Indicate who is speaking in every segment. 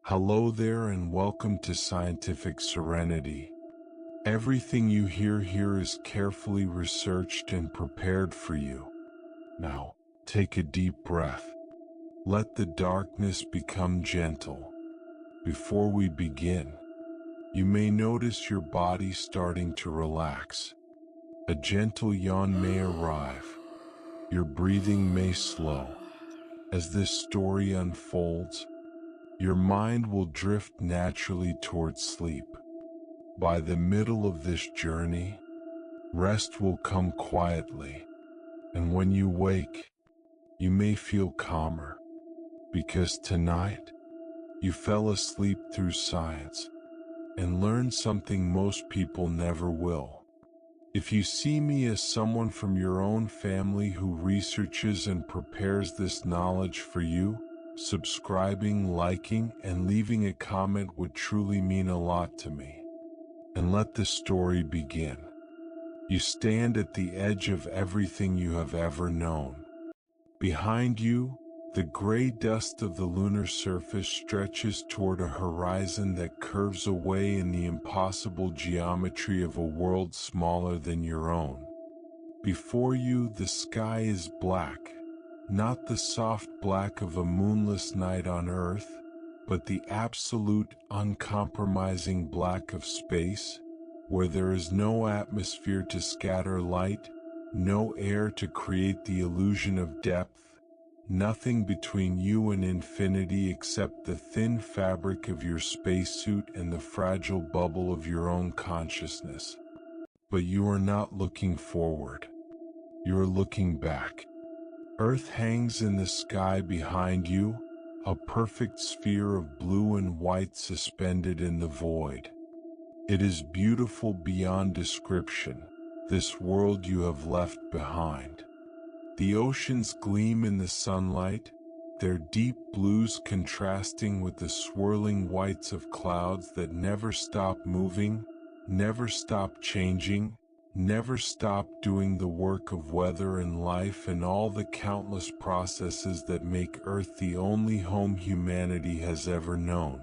Speaker 1: Hello there and welcome to Scientific Serenity. Everything you hear here is carefully researched and prepared for you. Now, take a deep breath. Let the darkness become gentle. Before we begin, you may notice your body starting to relax. A gentle yawn may arrive. Your breathing may slow. As this story unfolds, your mind will drift naturally towards sleep. By the middle of this journey, rest will come quietly, and when you wake, you may feel calmer, because tonight, you fell asleep through science and learned something most people never will. If you see me as someone from your own family who researches and prepares this knowledge for you, subscribing, liking, and leaving a comment would truly mean a lot to me. And let the story begin. You stand at the edge of everything you have ever known. Behind you, the gray dust of the lunar surface stretches toward a horizon that curves away in the impossible geometry of a world smaller than your own. Before you, the sky is black. Not the soft black of a moonless night on Earth, but the absolute, uncompromising black of space, where there is no atmosphere to scatter light, no air to create the illusion of depth, nothing between you and infinity except the thin fabric of your spacesuit and the fragile bubble of your own consciousness. But you are not looking forward. You are looking back. Earth hangs in the sky behind you, a perfect sphere of blue and white suspended in the void. It is beautiful beyond description, this world you have left behind. The oceans gleam in the sunlight, their deep blues contrasting with the swirling whites of clouds that never stop moving, never stop changing, never stop doing the work of weather and life and all the countless processes that make Earth the only home humanity has ever known.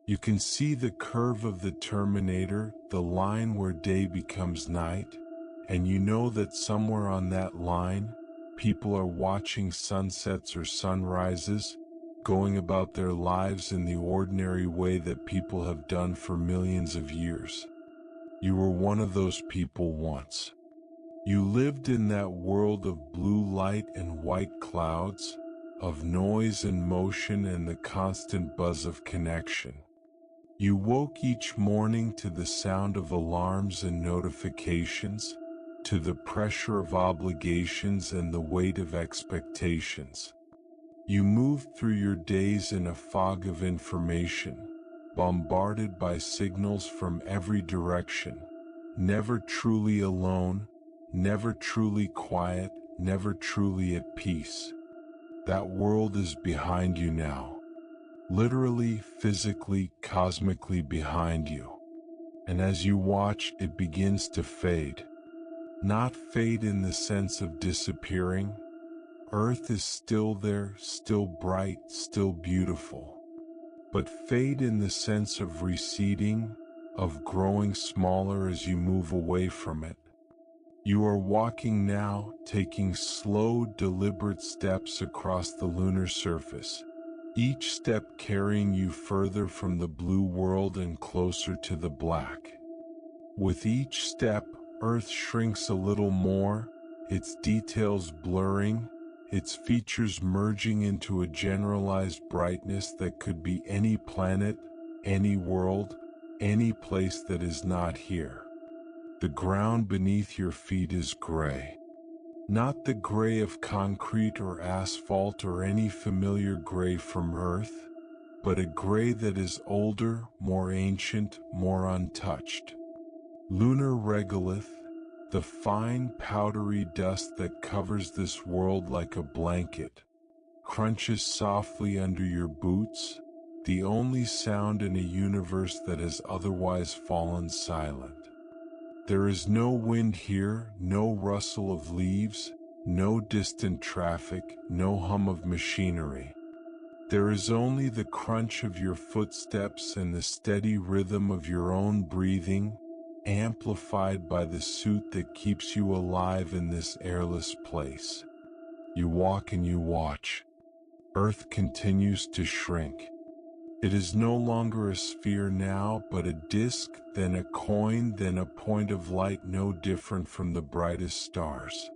Speaker 1: You can see the curve of the Terminator, the line where day becomes night, and you know that somewhere on that line, people are watching sunsets or sunrises, going about their lives in the ordinary way that people have done for millions of years. You were one of those people once. You lived in that world of blue light and white clouds, of noise and motion and the constant buzz of connection. You woke each morning to the sound of alarms and notifications, to the pressure of obligations and the weight of expectations. You moved through your days in a fog of information, bombarded by signals from every direction, never truly alone, never truly quiet, never truly at peace. That world is behind you now. Literally, physically, cosmically behind you. And as you watch, it begins to fade. Not fade in the sense of disappearing. Earth is still there, still bright, still beautiful. But fade in the sense of receding, of growing smaller as you move away from it. You are walking now, taking slow, deliberate steps across the lunar surface, each step carrying you further from the blue world and closer to the black. With each step, Earth shrinks a little more, its details blurring, its features merging into a generalized brightness that could be any planet, any world, any place that is not here. The ground beneath your feet is gray. Not the gray of concrete or asphalt or any familiar gray from Earth, but a gray that is older, more ancient, more untouched. Lunar regolith, the fine powdery dust that covers this world like a blanket, crunches softly under your boots, the only sound in a universe that has otherwise fallen silent. There is no wind here, no rustle of leaves, no distant traffic, no hum of machinery. There is only the crunch of your footsteps and the steady rhythm of your own breathing, amplified by the suit that keeps you alive in this airless place. You walk and you watch. Earth continues to shrink. It is no longer a sphere now, but a disk, then a coin, then a point of light no different from the brightest stars.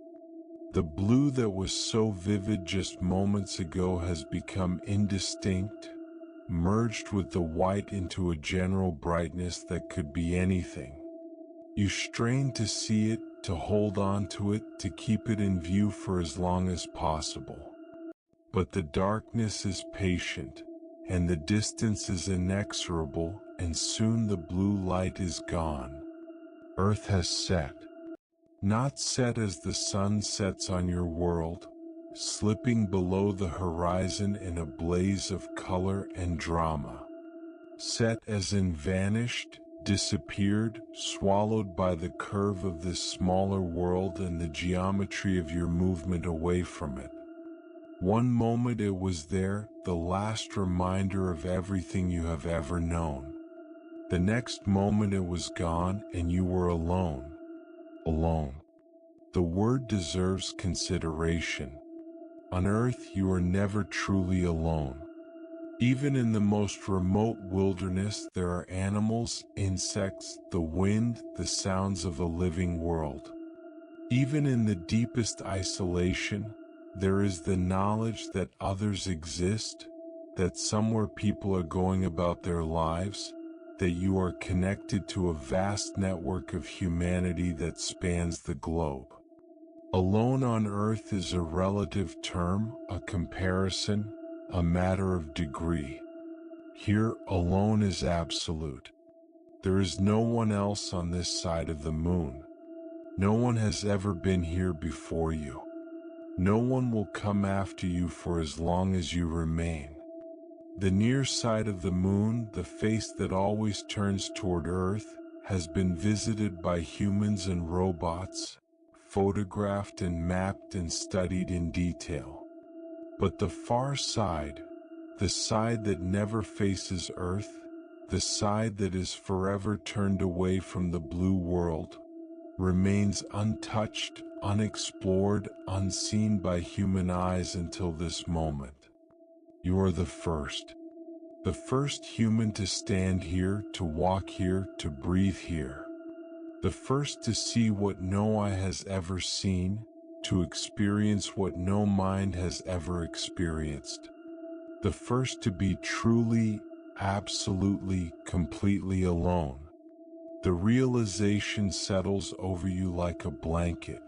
Speaker 1: The blue that was so vivid just moments ago has become indistinct, merged with the white into a general brightness that could be anything. You strain to see it, to hold on to it, to keep it in view for as long as possible. But the darkness is patient, and the distance is inexorable, and soon the blue light is gone. Earth has set. Not set as the sun sets on your world, slipping below the horizon in a blaze of color and drama. Set as in vanished, disappeared, swallowed by the curve of this smaller world and the geometry of your movement away from it. One moment it was there, the last reminder of everything you have ever known. The next moment it was gone and you were alone. Alone. The word deserves consideration. On Earth you are never truly alone. Even in the most remote wilderness there are animals, insects, the wind, the sounds of a living world. Even in the deepest isolation, there is the knowledge that others exist, that somewhere people are going about their lives, that you are connected to a vast network of humanity that spans the globe. Alone on Earth is a relative term, a comparison, a matter of degree. Here, alone is absolute. There is no one else on this side of the moon. No one has ever been here before you. No one will come after you for as long as you remain. The near side of the moon, the face that always turns toward Earth, has been visited by humans and robots, photographed and mapped and studied in detail. But the far side, the side that never faces Earth, the side that is forever turned away from the blue world, remains untouched, unexplored, unseen by human eyes until this moment. You are the first human to stand here, to walk here, to breathe here. The first to see what no eye has ever seen, to experience what no mind has ever experienced. The first to be truly, absolutely, completely alone. The realization settles over you like a blanket.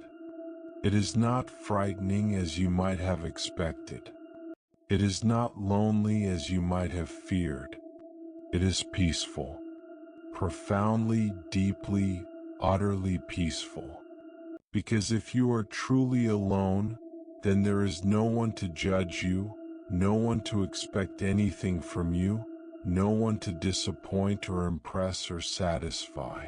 Speaker 1: It is not frightening as you might have expected. It is not lonely as you might have feared. It is peaceful. Profoundly, deeply, utterly peaceful. Because if you are truly alone, then there is no one to judge you, no one to expect anything from you, no one to disappoint or impress or satisfy.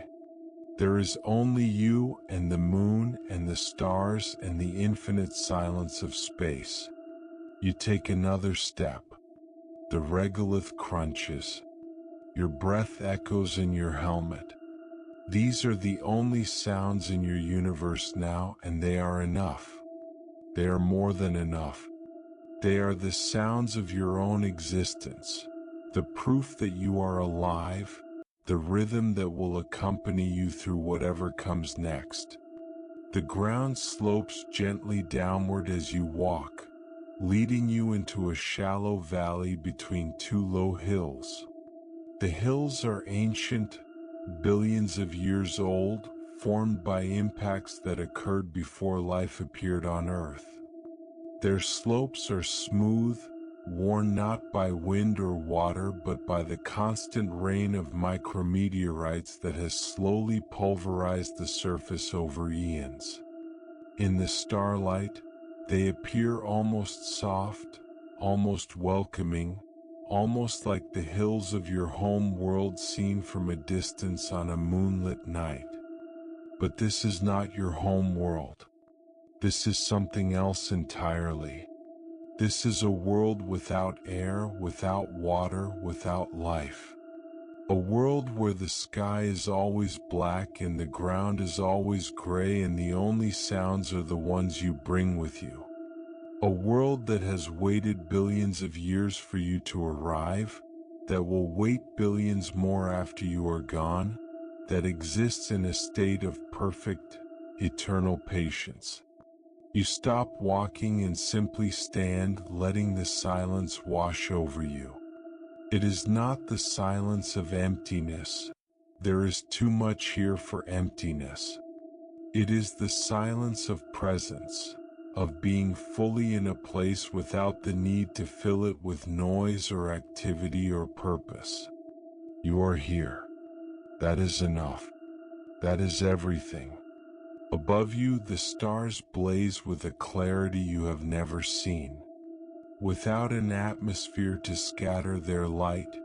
Speaker 1: There is only you and the moon and the stars and the infinite silence of space. You take another step. The regolith crunches. Your breath echoes in your helmet. These are the only sounds in your universe now, and they are enough. They are more than enough. They are the sounds of your own existence, the proof that you are alive, the rhythm that will accompany you through whatever comes next. The ground slopes gently downward as you walk, leading you into a shallow valley between two low hills. The hills are ancient, billions of years old, formed by impacts that occurred before life appeared on Earth. Their slopes are smooth, worn not by wind or water but by the constant rain of micrometeorites that has slowly pulverized the surface over eons. In the starlight, they appear almost soft, almost welcoming, almost like the hills of your home world seen from a distance on a moonlit night. But this is not your home world. This is something else entirely. This is a world without air, without water, without life. A world where the sky is always black and the ground is always gray and the only sounds are the ones you bring with you. A world that has waited billions of years for you to arrive, that will wait billions more after you are gone, that exists in a state of perfect, eternal patience. You stop walking and simply stand, letting the silence wash over you. It is not the silence of emptiness. There is too much here for emptiness. It is the silence of presence, of being fully in a place without the need to fill it with noise or activity or purpose. You are here. That is enough. That is everything. Above you, the stars blaze with a clarity you have never seen. Without an atmosphere to scatter their light,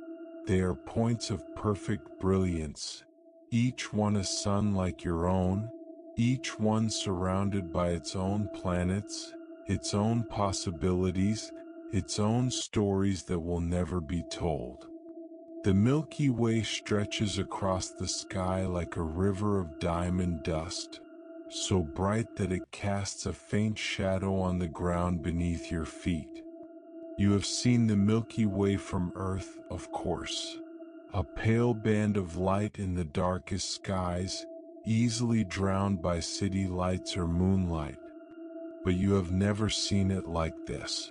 Speaker 1: they are points of perfect brilliance, each one a sun like your own, each one surrounded by its own planets, its own possibilities, its own stories that will never be told. The Milky Way stretches across the sky like a river of diamond dust, so bright that it casts a faint shadow on the ground beneath your feet. You have seen the Milky Way from Earth, of course. A pale band of light in the darkest skies, easily drowned by city lights or moonlight. But you have never seen it like this.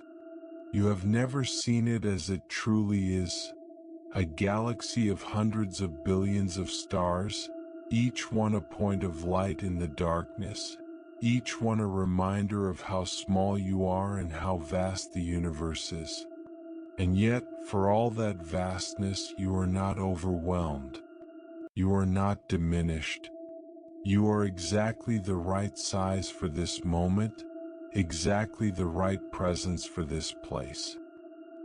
Speaker 1: You have never seen it as it truly is. A galaxy of hundreds of billions of stars, each one a point of light in the darkness, each one a reminder of how small you are and how vast the universe is. And yet, for all that vastness, you are not overwhelmed. You are not diminished. You are exactly the right size for this moment, exactly the right presence for this place.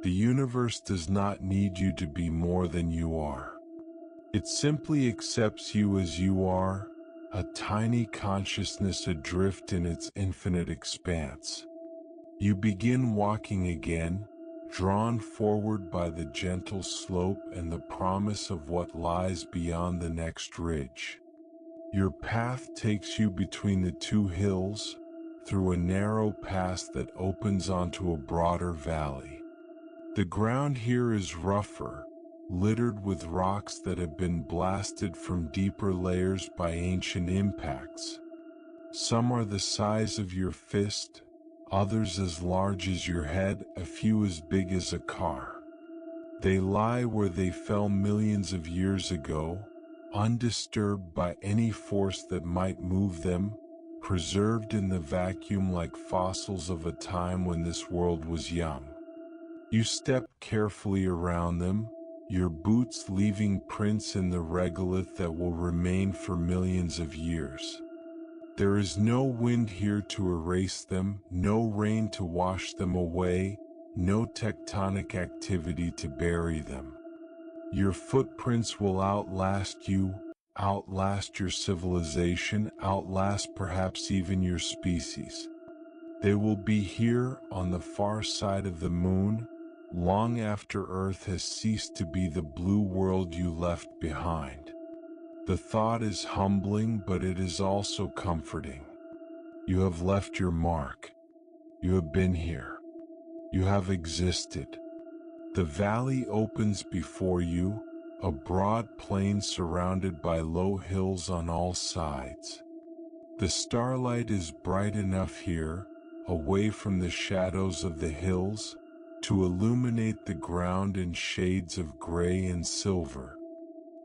Speaker 1: The universe does not need you to be more than you are. It simply accepts you as you are, a tiny consciousness adrift in its infinite expanse. You begin walking again, drawn forward by the gentle slope and the promise of what lies beyond the next ridge. Your path takes you between the two hills, through a narrow pass that opens onto a broader valley. The ground here is rougher, littered with rocks that have been blasted from deeper layers by ancient impacts. Some are the size of your fist, others as large as your head, a few as big as a car. They lie where they fell millions of years ago, undisturbed by any force that might move them, preserved in the vacuum like fossils of a time when this world was young. You step carefully around them, your boots leaving prints in the regolith that will remain for millions of years. There is no wind here to erase them, no rain to wash them away, no tectonic activity to bury them. Your footprints will outlast you, outlast your civilization, outlast perhaps even your species. They will be here on the far side of the moon, long after Earth has ceased to be the blue world you left behind. The thought is humbling, but it is also comforting. You have left your mark. You have been here. You have existed. The valley opens before you, a broad plain surrounded by low hills on all sides. The starlight is bright enough here, away from the shadows of the hills, to illuminate the ground in shades of gray and silver.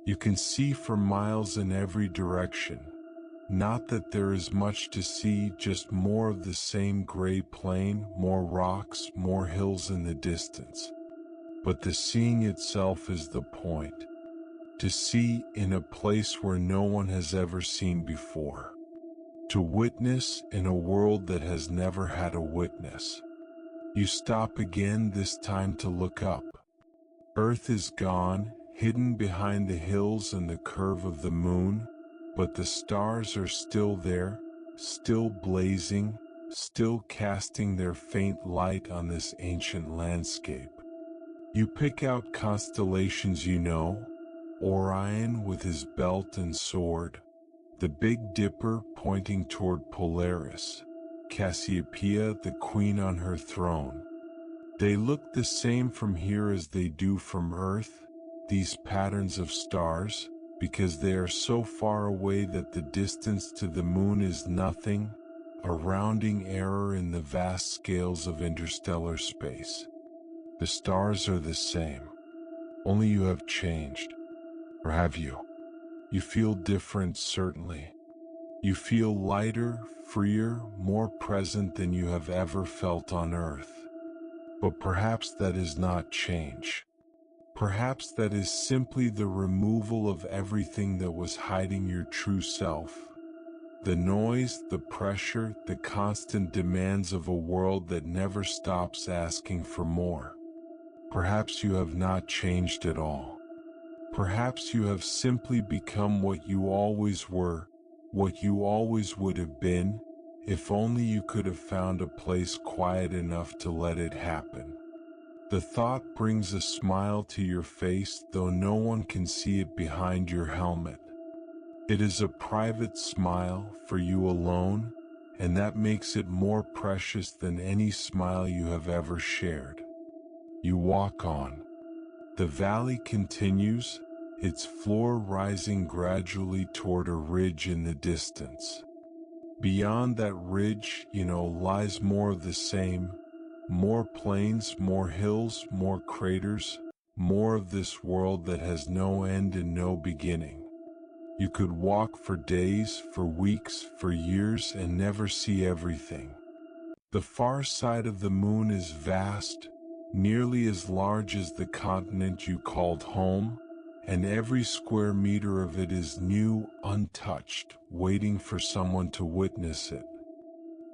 Speaker 1: You can see for miles in every direction. Not that there is much to see, just more of the same gray plain, more rocks, more hills in the distance. But the seeing itself is the point. To see in a place where no one has ever seen before. To witness in a world that has never had a witness. You stop again, this time to look up. Earth is gone, hidden behind the hills and the curve of the moon, but the stars are still there, still blazing, still casting their faint light on this ancient landscape. You pick out constellations you know: Orion with his belt and sword, the Big Dipper pointing toward Polaris, Cassiopeia the queen on her throne. They look the same from here as they do from Earth, these patterns of stars, because they are so far away that the distance to the moon is nothing, a rounding error in the vast scales of interstellar space. The stars are the same, only you have changed. Or have you? You feel different, certainly. You feel lighter, freer, more present than you have ever felt on Earth. But perhaps that is not change. Perhaps that is simply the removal of everything that was hiding your true self. The noise, the pressure, the constant demands of a world that never stops asking for more. Perhaps you have not changed at all. Perhaps you have simply become what you always were, what you always would have been, if only you could have found a place quiet enough to let it happen. The thought brings a smile to your face, though no one can see it behind your helmet. It is a private smile for you alone, and that makes it more precious than any smile you have ever shared. You walk on. The valley continues, its floor rising gradually toward a ridge in the distance. Beyond that ridge, lies more of the same. More plains, more hills, more craters, more of this world that has no end and no beginning. You could walk for days, for weeks, for years, and never see everything. The far side of the moon is vast, nearly as large as the continent you called home, and every square meter of it is new, untouched, waiting for someone to witness it.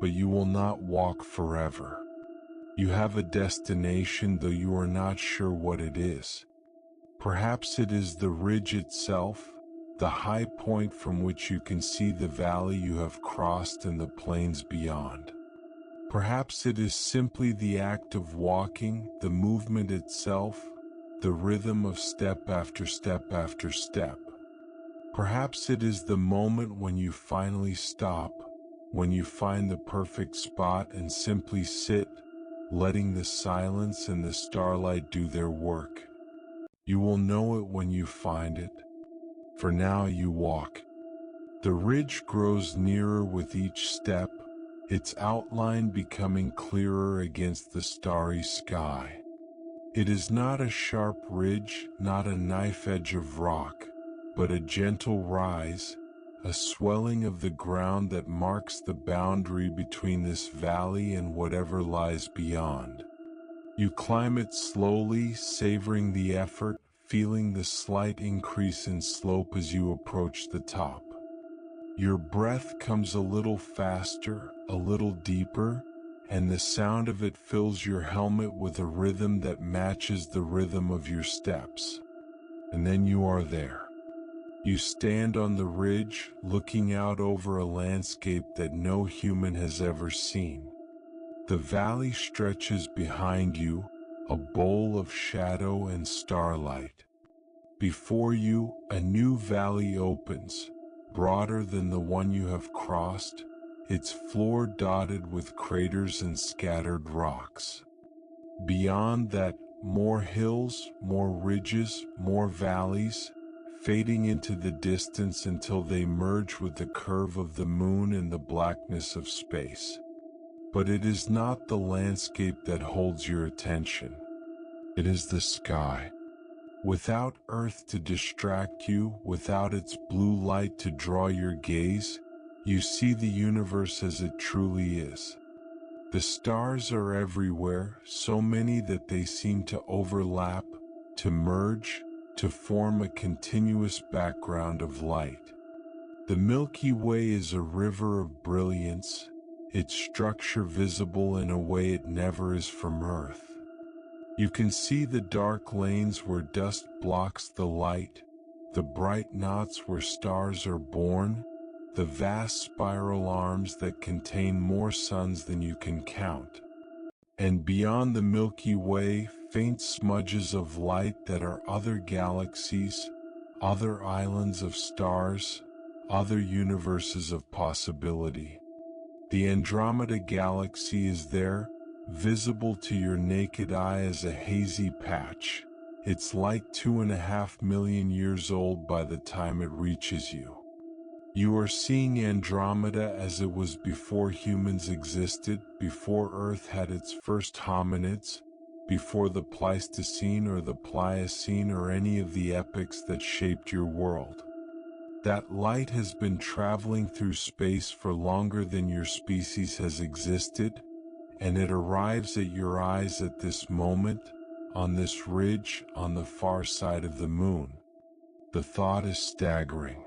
Speaker 1: But you will not walk forever. You have a destination, though you are not sure what it is. Perhaps it is the ridge itself, the high point from which you can see the valley you have crossed and the plains beyond. Perhaps it is simply the act of walking, the movement itself, the rhythm of step after step after step. Perhaps it is the moment when you finally stop, when you find the perfect spot and simply sit, letting the silence and the starlight do their work. You will know it when you find it. For now you walk. The ridge grows nearer with each step, its outline becoming clearer against the starry sky. It is not a sharp ridge, not a knife edge of rock, but a gentle rise, a swelling of the ground that marks the boundary between this valley and whatever lies beyond. You climb it slowly, savoring the effort, feeling the slight increase in slope as you approach the top. Your breath comes a little faster, a little deeper, and the sound of it fills your helmet with a rhythm that matches the rhythm of your steps. And then you are there. You stand on the ridge, looking out over a landscape that no human has ever seen. The valley stretches behind you, a bowl of shadow and starlight. Before you, a new valley opens, broader than the one you have crossed, its floor dotted with craters and scattered rocks. Beyond that, more hills, more ridges, more valleys, fading into the distance until they merge with the curve of the moon and the blackness of space. But it is not the landscape that holds your attention. It is the sky. Without Earth to distract you, without its blue light to draw your gaze, you see the universe as it truly is. The stars are everywhere, so many that they seem to overlap, to merge, to form a continuous background of light. The Milky Way is a river of brilliance, its structure visible in a way it never is from Earth. You can see the dark lanes where dust blocks the light, the bright knots where stars are born, the vast spiral arms that contain more suns than you can count. And beyond the Milky Way, faint smudges of light that are other galaxies, other islands of stars, other universes of possibility. The Andromeda Galaxy is there, visible to your naked eye as a hazy patch. Its light 2.5 million years old by the time it reaches you. You are seeing Andromeda as it was before humans existed, before Earth had its first hominids, before the Pleistocene or the Pliocene or any of the epochs that shaped your world. That light has been traveling through space for longer than your species has existed, and it arrives at your eyes at this moment, on this ridge on the far side of the moon. The thought is staggering.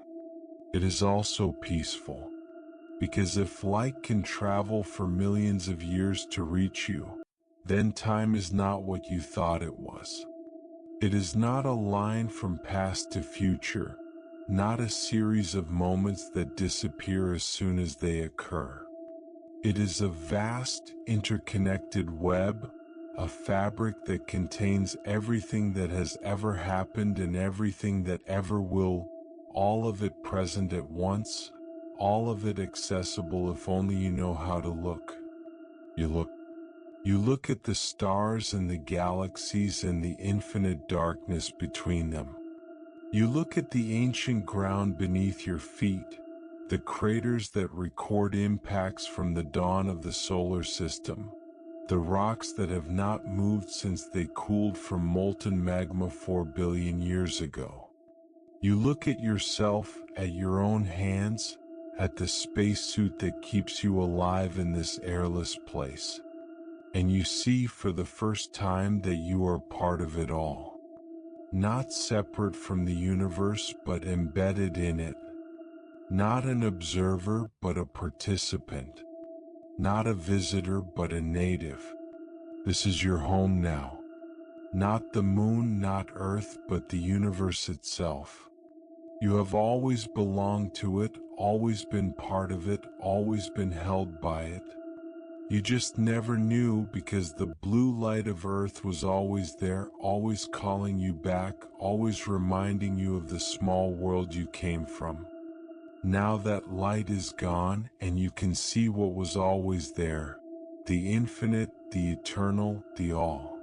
Speaker 1: It is also peaceful, because if light can travel for millions of years to reach you, then time is not what you thought it was. It is not a line from past to future, not a series of moments that disappear as soon as they occur. It is a vast, interconnected web, a fabric that contains everything that has ever happened and everything that ever will, all of it present at once, all of it accessible if only you know how to look. You look at the stars and the galaxies and the infinite darkness between them. You look at the ancient ground beneath your feet, the craters that record impacts from the dawn of the solar system, the rocks that have not moved since they cooled from molten magma 4 billion years ago. You look at yourself, at your own hands, at the spacesuit that keeps you alive in this airless place. And you see for the first time that you are part of it all. Not separate from the universe but embedded in it. Not an observer but a participant. Not a visitor but a native. This is your home now. Not the moon, not Earth, but the universe itself. You have always belonged to it, always been part of it, always been held by it. You just never knew because the blue light of Earth was always there, always calling you back, always reminding you of the small world you came from. Now that light is gone and you can see what was always there, the infinite, the eternal, the all.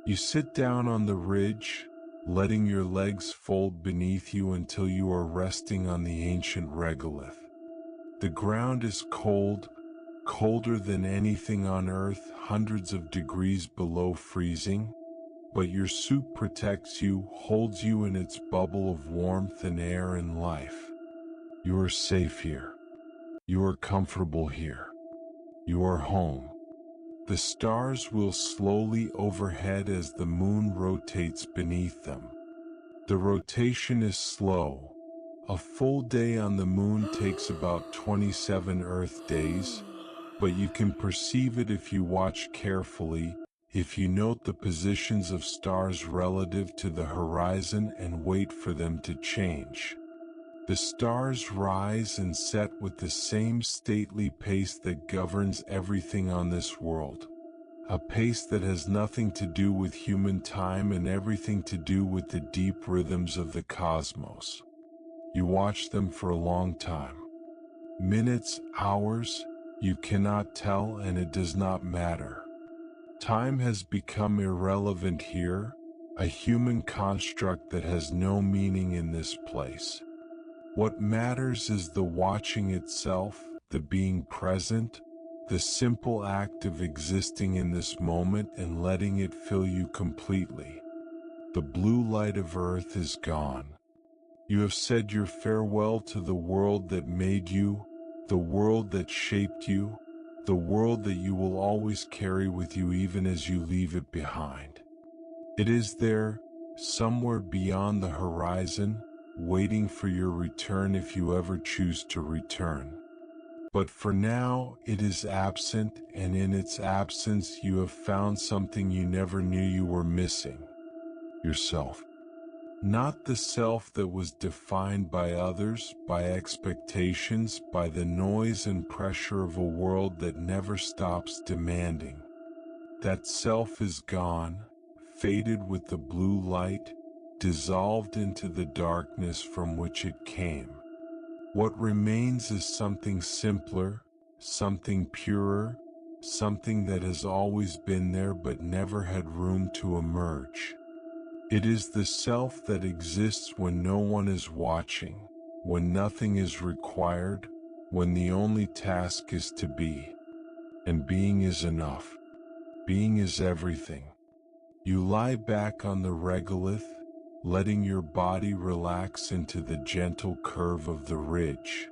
Speaker 1: You sit down on the ridge, letting your legs fold beneath you until you are resting on the ancient regolith. The ground is cold, colder than anything on Earth, hundreds of degrees below freezing, but your suit protects you, holds you in its bubble of warmth and air and life. You are safe here. You are comfortable here. You are home. The stars will slowly overhead as the moon rotates beneath them. The rotation is slow. A full day on the moon takes about 27 Earth days, but you can perceive it if you watch carefully, if you note the positions of stars relative to the horizon and wait for them to change. The stars rise and set with the same stately pace that governs everything on this world. A pace that has nothing to do with human time and everything to do with the deep rhythms of the cosmos. You watch them for a long time. Minutes, hours, you cannot tell, and it does not matter. Time has become irrelevant here, a human construct that has no meaning in this place. What matters is the watching itself, the being present, the simple act of existing in this moment and letting it fill you completely. The blue light of Earth is gone. You have said your farewell to the world that made you, the world that shaped you, the world that you will always carry with you even as you leave it behind. It is there, somewhere beyond the horizon, waiting for your return if you ever choose to return. But for now, it is absent, and in its absence you have found something you never knew you were missing. Yourself. Not the self that was defined by others, by expectations, by the noise and pressure of a world that never stops demanding. That self is gone, faded with the blue light, dissolved into the darkness from which it came. What remains is something simpler, something purer, something that has always been there but never had room to emerge. It is the self that exists when no one is watching, when nothing is required, when the only task is to be. And being is enough. Being is everything. You lie back on the regolith, letting your body relax into the gentle curve of the ridge.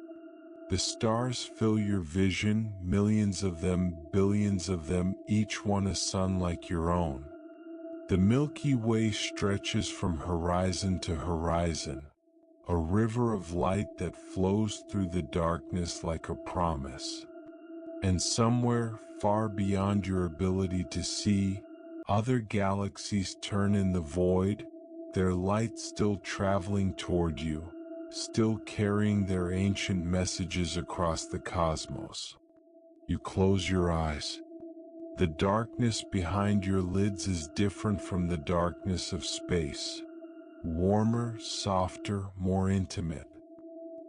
Speaker 1: The stars fill your vision, millions of them, billions of them, each one a sun like your own. The Milky Way stretches from horizon to horizon, a river of light that flows through the darkness like a promise. And somewhere, far beyond your ability to see, other galaxies turn in the void, their light still traveling toward you, still carrying their ancient messages across the cosmos. You close your eyes. The darkness behind your lids is different from the darkness of space. Warmer, softer, more intimate.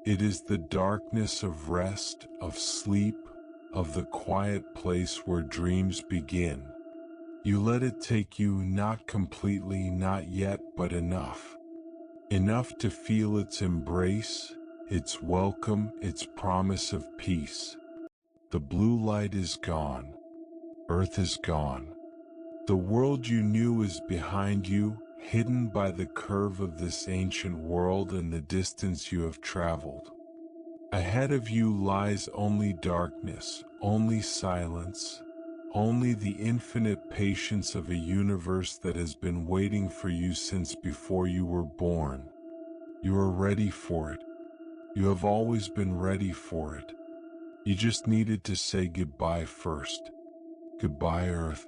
Speaker 1: It is the darkness of rest, of sleep, of the quiet place where dreams begin. You let it take you, not completely, not yet, but enough. Enough to feel its embrace, its welcome, its promise of peace. The blue light is gone. Earth is gone. The world you knew is behind you, hidden by the curve of this ancient world and the distance you have traveled. Ahead of you lies only darkness, only silence, only the infinite patience of a universe that has been waiting for you since before you were born. You are ready for it. You have always been ready for it. You just needed to say goodbye first. Goodbye, Earth.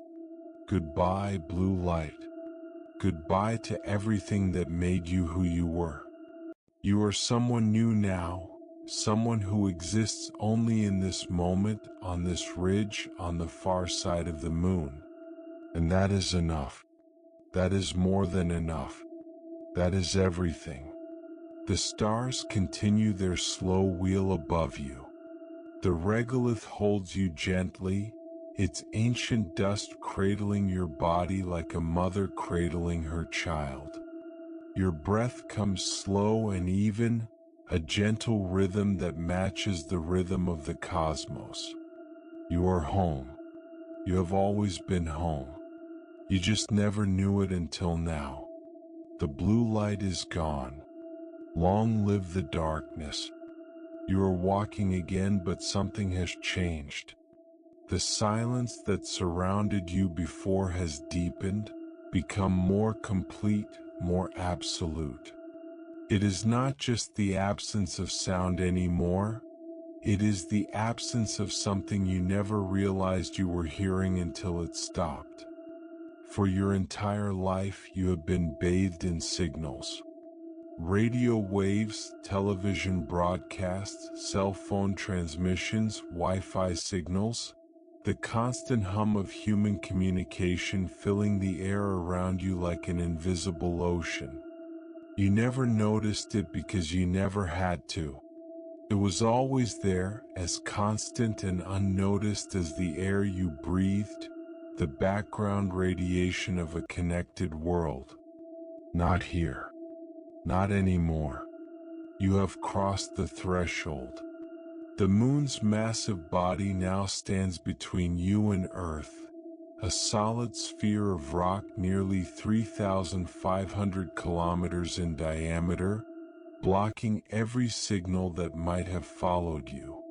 Speaker 1: Goodbye, blue light. Goodbye to everything that made you who you were. You are someone new now, someone who exists only in this moment, on this ridge, on the far side of the moon. And that is enough. That is more than enough. That is everything. The stars continue their slow wheel above you. The regolith holds you gently, its ancient dust cradling your body like a mother cradling her child. Your breath comes slow and even, a gentle rhythm that matches the rhythm of the cosmos. You are home. You have always been home. You just never knew it until now. The blue light is gone. Long live the darkness. You are walking again, but something has changed. The silence that surrounded you before has deepened, become more complete, more absolute. It is not just the absence of sound anymore, it is the absence of something you never realized you were hearing until it stopped. For your entire life you have been bathed in signals. Radio waves, television broadcasts, cell phone transmissions, Wi-Fi signals, the constant hum of human communication filling the air around you like an invisible ocean. You never noticed it because you never had to. It was always there, as constant and unnoticed as the air you breathed, the background radiation of a connected world. Not here. Not anymore. You have crossed the threshold. The moon's massive body now stands between you and Earth, a solid sphere of rock nearly 3,500 kilometers in diameter, blocking every signal that might have followed you.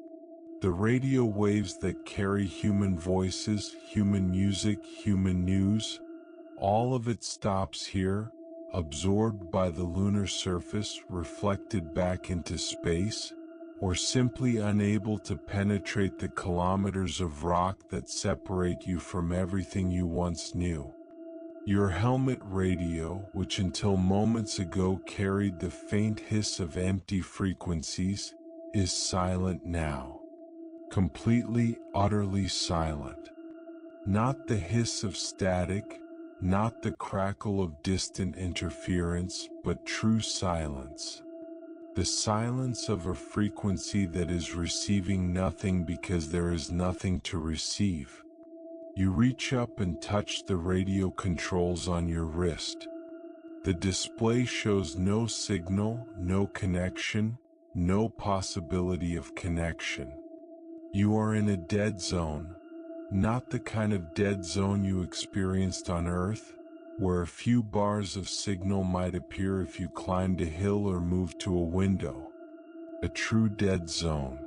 Speaker 1: The radio waves that carry human voices, human music, human news, all of it stops here, absorbed by the lunar surface, reflected back into space, or simply unable to penetrate the kilometers of rock that separate you from everything you once knew. Your helmet radio, which until moments ago carried the faint hiss of empty frequencies, is silent now. Completely, utterly silent. Not the hiss of static, not the crackle of distant interference, but true silence. The silence of a frequency that is receiving nothing because there is nothing to receive. You reach up and touch the radio controls on your wrist. The display shows no signal, no connection, no possibility of connection. You are in a dead zone, not the kind of dead zone you experienced on Earth, where a few bars of signal might appear if you climbed a hill or moved to a window. A true dead zone.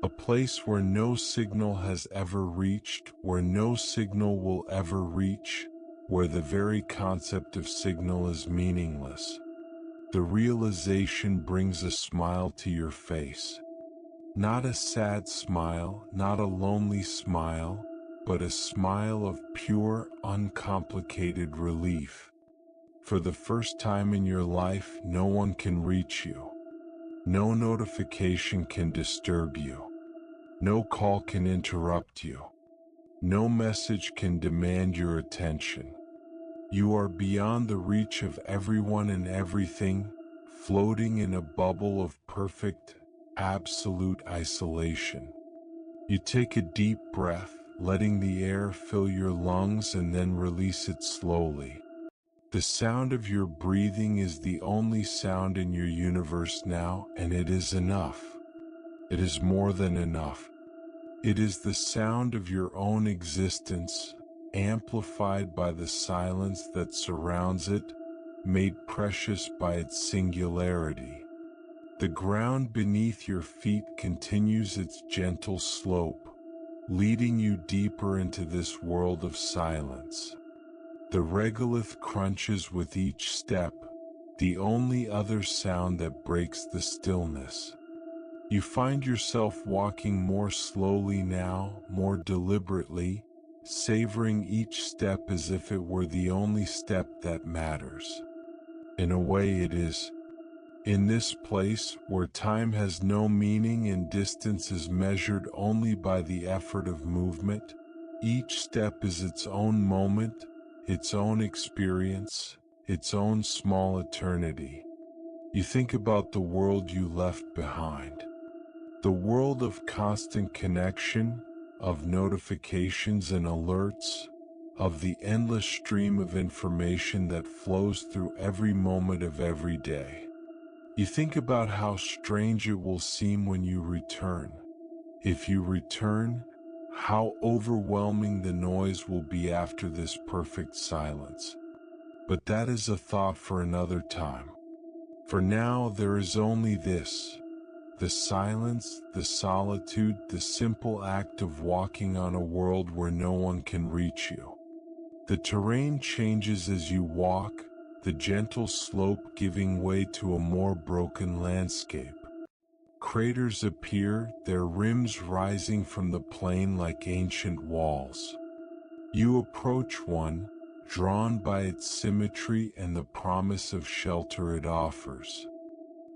Speaker 1: A place where no signal has ever reached, where no signal will ever reach, where the very concept of signal is meaningless. The realization brings a smile to your face. Not a sad smile, not a lonely smile, but a smile of pure, uncomplicated relief. For the first time in your life, no one can reach you. No notification can disturb you. No call can interrupt you. No message can demand your attention. You are beyond the reach of everyone and everything, floating in a bubble of perfect, absolute isolation. You take a deep breath, letting the air fill your lungs and then release it slowly. The sound of your breathing is the only sound in your universe now, and it is enough. It is more than enough. It is the sound of your own existence, amplified by the silence that surrounds it, made precious by its singularity. The ground beneath your feet continues its gentle slope, leading you deeper into this world of silence. The regolith crunches with each step, the only other sound that breaks the stillness. You find yourself walking more slowly now, more deliberately, savoring each step as if it were the only step that matters. In a way it is. In this place, where time has no meaning and distance is measured only by the effort of movement, each step is its own moment, its own experience, its own small eternity. You think about the world you left behind. The world of constant connection, of notifications and alerts, of the endless stream of information that flows through every moment of every day. You think about how strange it will seem when you return. If you return, how overwhelming the noise will be after this perfect silence. But that is a thought for another time. For now there is only this. The silence, the solitude, the simple act of walking on a world where no one can reach you. The terrain changes as you walk, the gentle slope giving way to a more broken landscape. Craters appear, their rims rising from the plain like ancient walls. You approach one, drawn by its symmetry and the promise of shelter it offers.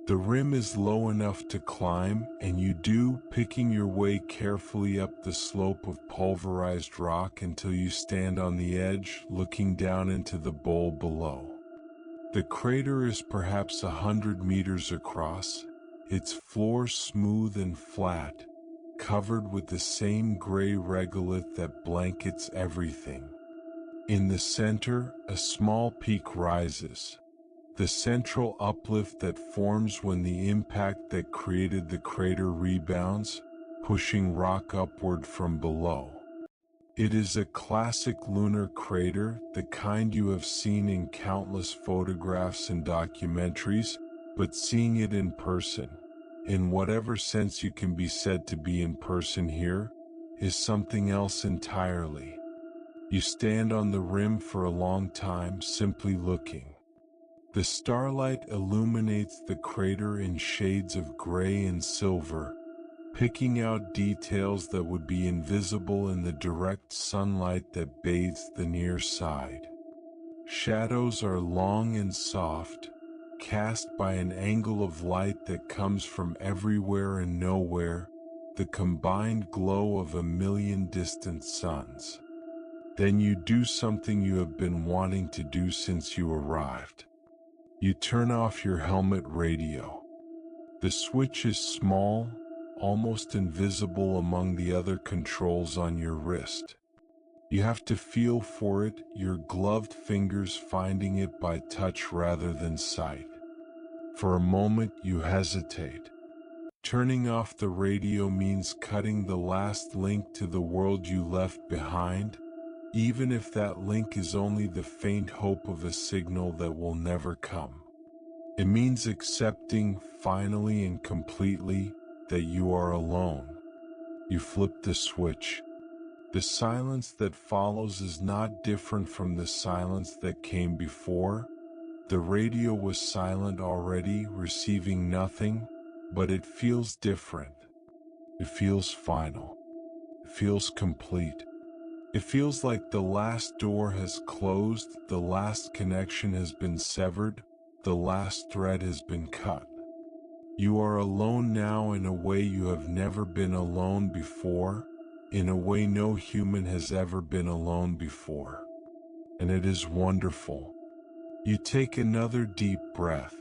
Speaker 1: The rim is low enough to climb, and you do, picking your way carefully up the slope of pulverized rock until you stand on the edge, looking down into the bowl below. The crater is perhaps 100 meters across, its floor smooth and flat, covered with the same gray regolith that blankets everything. In the center, a small peak rises. The central uplift that forms when the impact that created the crater rebounds, pushing rock upward from below. It is a classic lunar crater, the kind you have seen in countless photographs and documentaries, but seeing it in person, in whatever sense you can be said to be in person here, is something else entirely. You stand on the rim for a long time, simply looking. The starlight illuminates the crater in shades of gray and silver, picking out details that would be invisible in the direct sunlight that bathes the near side. Shadows are long and soft, cast by an angle of light that comes from everywhere and nowhere, the combined glow of a million distant suns. Then you do something you have been wanting to do since you arrived. You turn off your helmet radio. The switch is small, almost invisible among the other controls on your wrist. You have to feel for it, your gloved fingers finding it by touch rather than sight. For a moment you hesitate. Turning off the radio means cutting the last link to the world you left behind, even if that link is only the faint hope of a signal that will never come. It means accepting, finally and completely, that you are alone. You flip the switch. The silence that follows is not different from the silence that came before. The radio was silent already, receiving nothing, but it feels different. It feels final. It feels complete. It feels like the last door has closed, the last connection has been severed, the last thread has been cut. You are alone now in a way you have never been alone before, in a way no human has ever been alone before. And it is wonderful. You take another deep breath,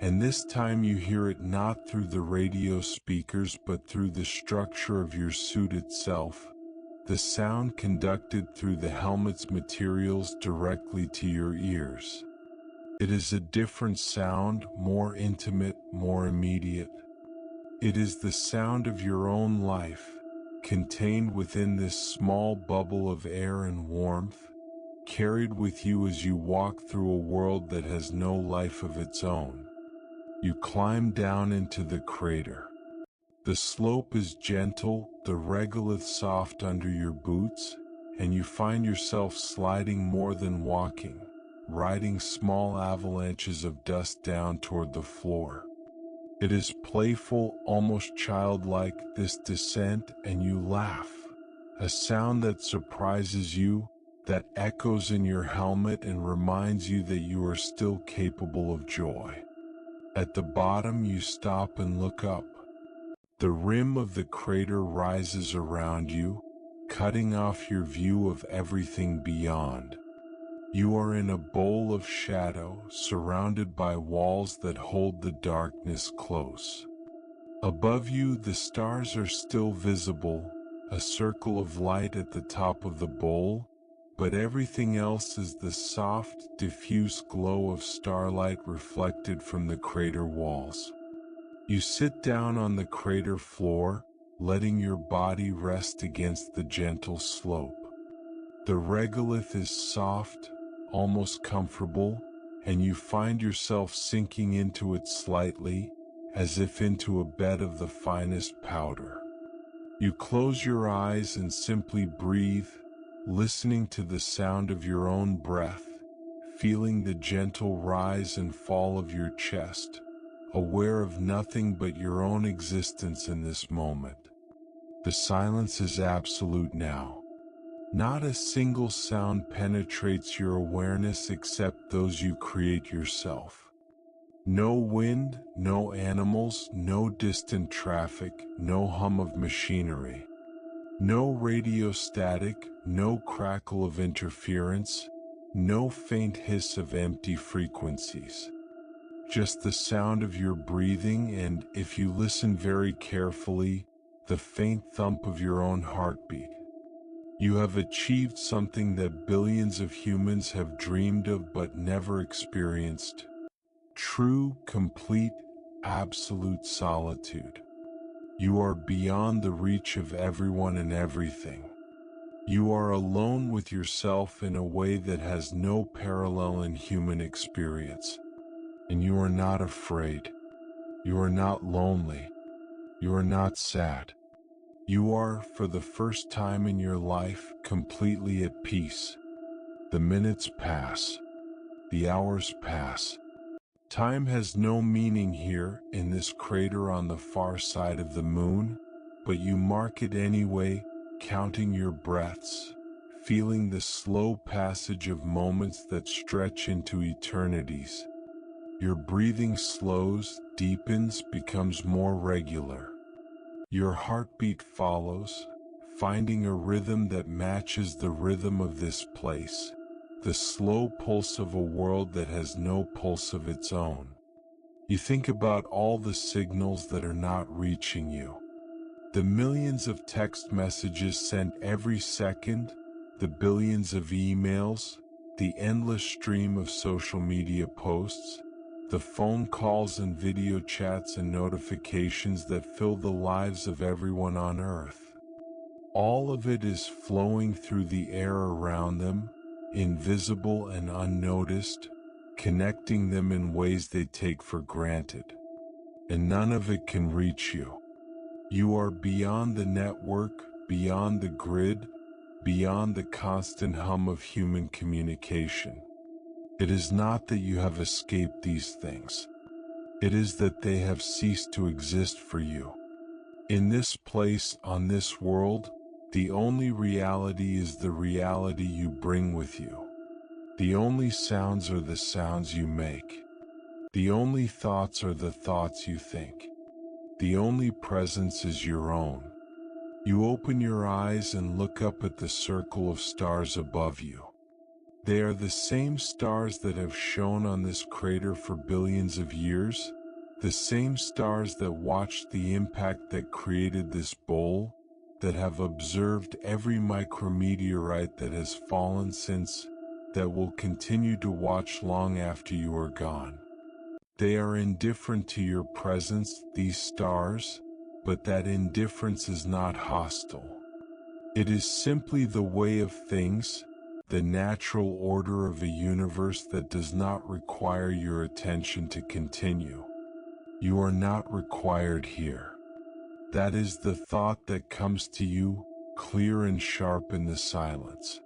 Speaker 1: and this time you hear it not through the radio speakers but through the structure of your suit itself, the sound conducted through the helmet's materials directly to your ears. It is a different sound, more intimate, more immediate. It is the sound of your own life, contained within this small bubble of air and warmth, carried with you as you walk through a world that has no life of its own. You climb down into the crater. The slope is gentle, the regolith soft under your boots, and you find yourself sliding more than walking, riding small avalanches of dust down toward the floor. It is playful, almost childlike, this descent, and you laugh. A sound that surprises you, that echoes in your helmet and reminds you that you are still capable of joy. At the bottom you stop and look up. The rim of the crater rises around you, cutting off your view of everything beyond. You are in a bowl of shadow, surrounded by walls that hold the darkness close. Above you the stars are still visible, a circle of light at the top of the bowl, but everything else is the soft, diffuse glow of starlight reflected from the crater walls. You sit down on the crater floor, letting your body rest against the gentle slope. The regolith is soft, almost comfortable, and you find yourself sinking into it slightly, as if into a bed of the finest powder. You close your eyes and simply breathe, listening to the sound of your own breath, feeling the gentle rise and fall of your chest, aware of nothing but your own existence in this moment. The silence is absolute now. Not a single sound penetrates your awareness except those you create yourself. No wind, no animals, no distant traffic, no hum of machinery. No radio static, no crackle of interference, no faint hiss of empty frequencies. Just the sound of your breathing and, if you listen very carefully, the faint thump of your own heartbeat. You have achieved something that billions of humans have dreamed of but never experienced. True, complete, absolute solitude. You are beyond the reach of everyone and everything. You are alone with yourself in a way that has no parallel in human experience. And you are not afraid. You are not lonely. You are not sad. You are, for the first time in your life, completely at peace. The minutes pass. The hours pass. Time has no meaning here, in this crater on the far side of the moon, but you mark it anyway, counting your breaths, feeling the slow passage of moments that stretch into eternities. Your breathing slows, deepens, becomes more regular. Your heartbeat follows, finding a rhythm that matches the rhythm of this place, the slow pulse of a world that has no pulse of its own. You think about all the signals that are not reaching you. The millions of text messages sent every second, the billions of emails, the endless stream of social media posts, the phone calls and video chats and notifications that fill the lives of everyone on Earth. All of it is flowing through the air around them, invisible and unnoticed, connecting them in ways they take for granted. And none of it can reach you. You are beyond the network, beyond the grid, beyond the constant hum of human communication. It is not that you have escaped these things. It is that they have ceased to exist for you. In this place, on this world, the only reality is the reality you bring with you. The only sounds are the sounds you make. The only thoughts are the thoughts you think. The only presence is your own. You open your eyes and look up at the circle of stars above you. They are the same stars that have shone on this crater for billions of years, the same stars that watched the impact that created this bowl, that have observed every micrometeorite that has fallen since, that will continue to watch long after you are gone. They are indifferent to your presence, these stars, but that indifference is not hostile. It is simply the way of things, the natural order of a universe that does not require your attention to continue. You are not required here. That is the thought that comes to you, clear and sharp in the silence.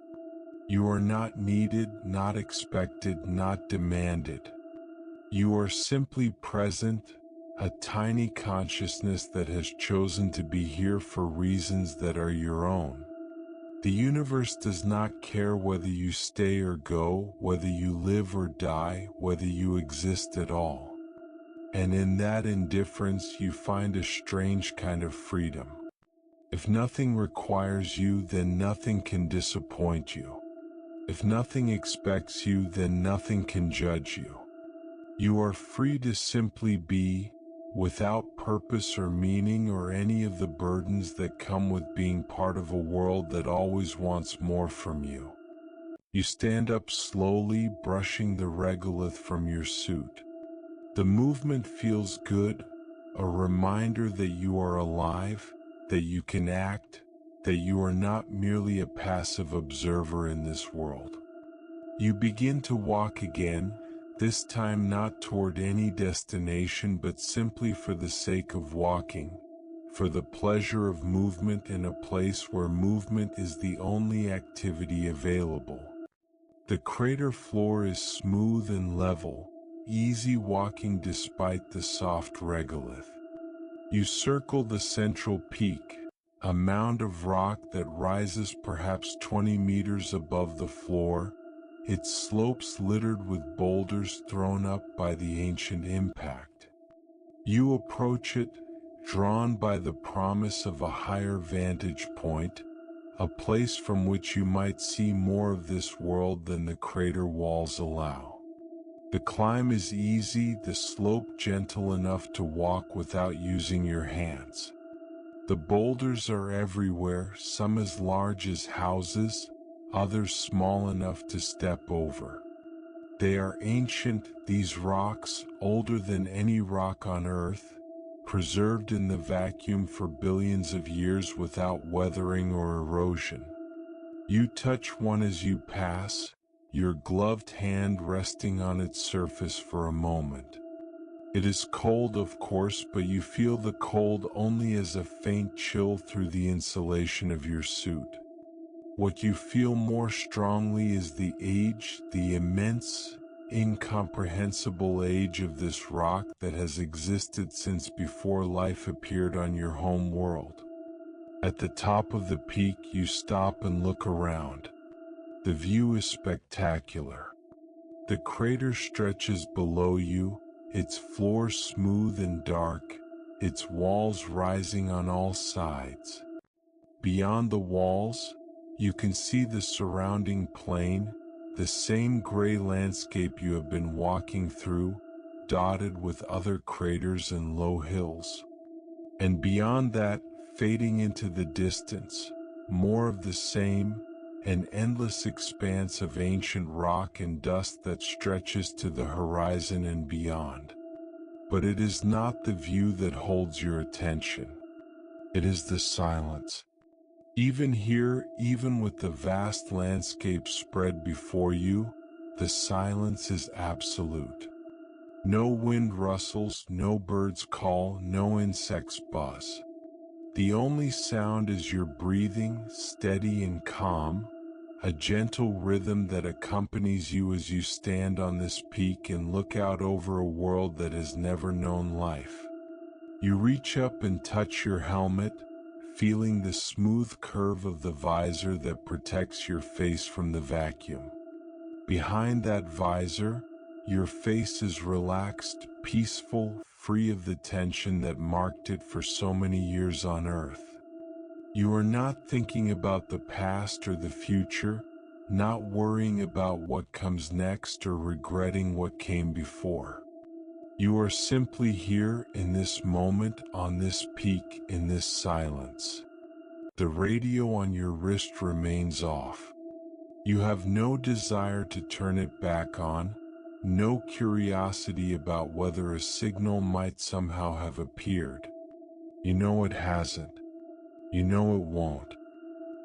Speaker 1: You are not needed, not expected, not demanded. You are simply present, a tiny consciousness that has chosen to be here for reasons that are your own. The universe does not care whether you stay or go, whether you live or die, whether you exist at all. And in that indifference you find a strange kind of freedom. If nothing requires you, then nothing can disappoint you. If nothing expects you, then nothing can judge you. You are free to simply be, without purpose or meaning or any of the burdens that come with being part of a world that always wants more from you. You stand up slowly, brushing the regolith from your suit. The movement feels good, a reminder that you are alive, that you can act, that you are not merely a passive observer in this world. You begin to walk again, this time not toward any destination but simply for the sake of walking, for the pleasure of movement in a place where movement is the only activity available. The crater floor is smooth and level, easy walking despite the soft regolith. You circle the central peak, a mound of rock that rises perhaps 20 meters above the floor, its slopes littered with boulders thrown up by the ancient impact. You approach it, drawn by the promise of a higher vantage point, a place from which you might see more of this world than the crater walls allow. The climb is easy, the slope gentle enough to walk without using your hands. The boulders are everywhere, some as large as houses, others small enough to step over. They are ancient, these rocks, older than any rock on Earth, preserved in the vacuum for billions of years without weathering or erosion. You touch one as you pass, your gloved hand resting on its surface for a moment. It is cold, of course, but you feel the cold only as a faint chill through the insulation of your suit. What you feel more strongly is the age, the immense, incomprehensible age of this rock that has existed since before life appeared on your home world. At the top of the peak you stop and look around. The view is spectacular. The crater stretches below you, its floor smooth and dark, its walls rising on all sides. Beyond the walls, you can see the surrounding plain, the same gray landscape you have been walking through, dotted with other craters and low hills. And beyond that, fading into the distance, more of the same, an endless expanse of ancient rock and dust that stretches to the horizon and beyond. But it is not the view that holds your attention. It is the silence. Even here, even with the vast landscape spread before you, the silence is absolute. No wind rustles, no birds call, no insects buzz. The only sound is your breathing, steady and calm, a gentle rhythm that accompanies you as you stand on this peak and look out over a world that has never known life. You reach up and touch your helmet, feeling the smooth curve of the visor that protects your face from the vacuum. Behind that visor, your face is relaxed, peaceful, free of the tension that marked it for so many years on Earth. You are not thinking about the past or the future, not worrying about what comes next or regretting what came before. You are simply here in this moment, on this peak, in this silence. The radio on your wrist remains off. You have no desire to turn it back on, no curiosity about whether a signal might somehow have appeared. You know it hasn't. You know it won't.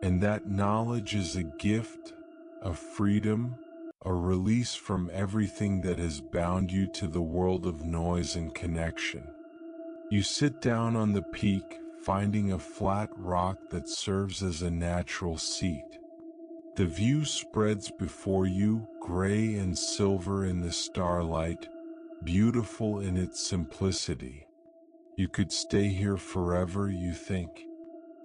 Speaker 1: And that knowledge is a gift, a freedom, a release from everything that has bound you to the world of noise and connection. You sit down on the peak, finding a flat rock that serves as a natural seat. The view spreads before you, gray and silver in the starlight, beautiful in its simplicity. You could stay here forever, you think.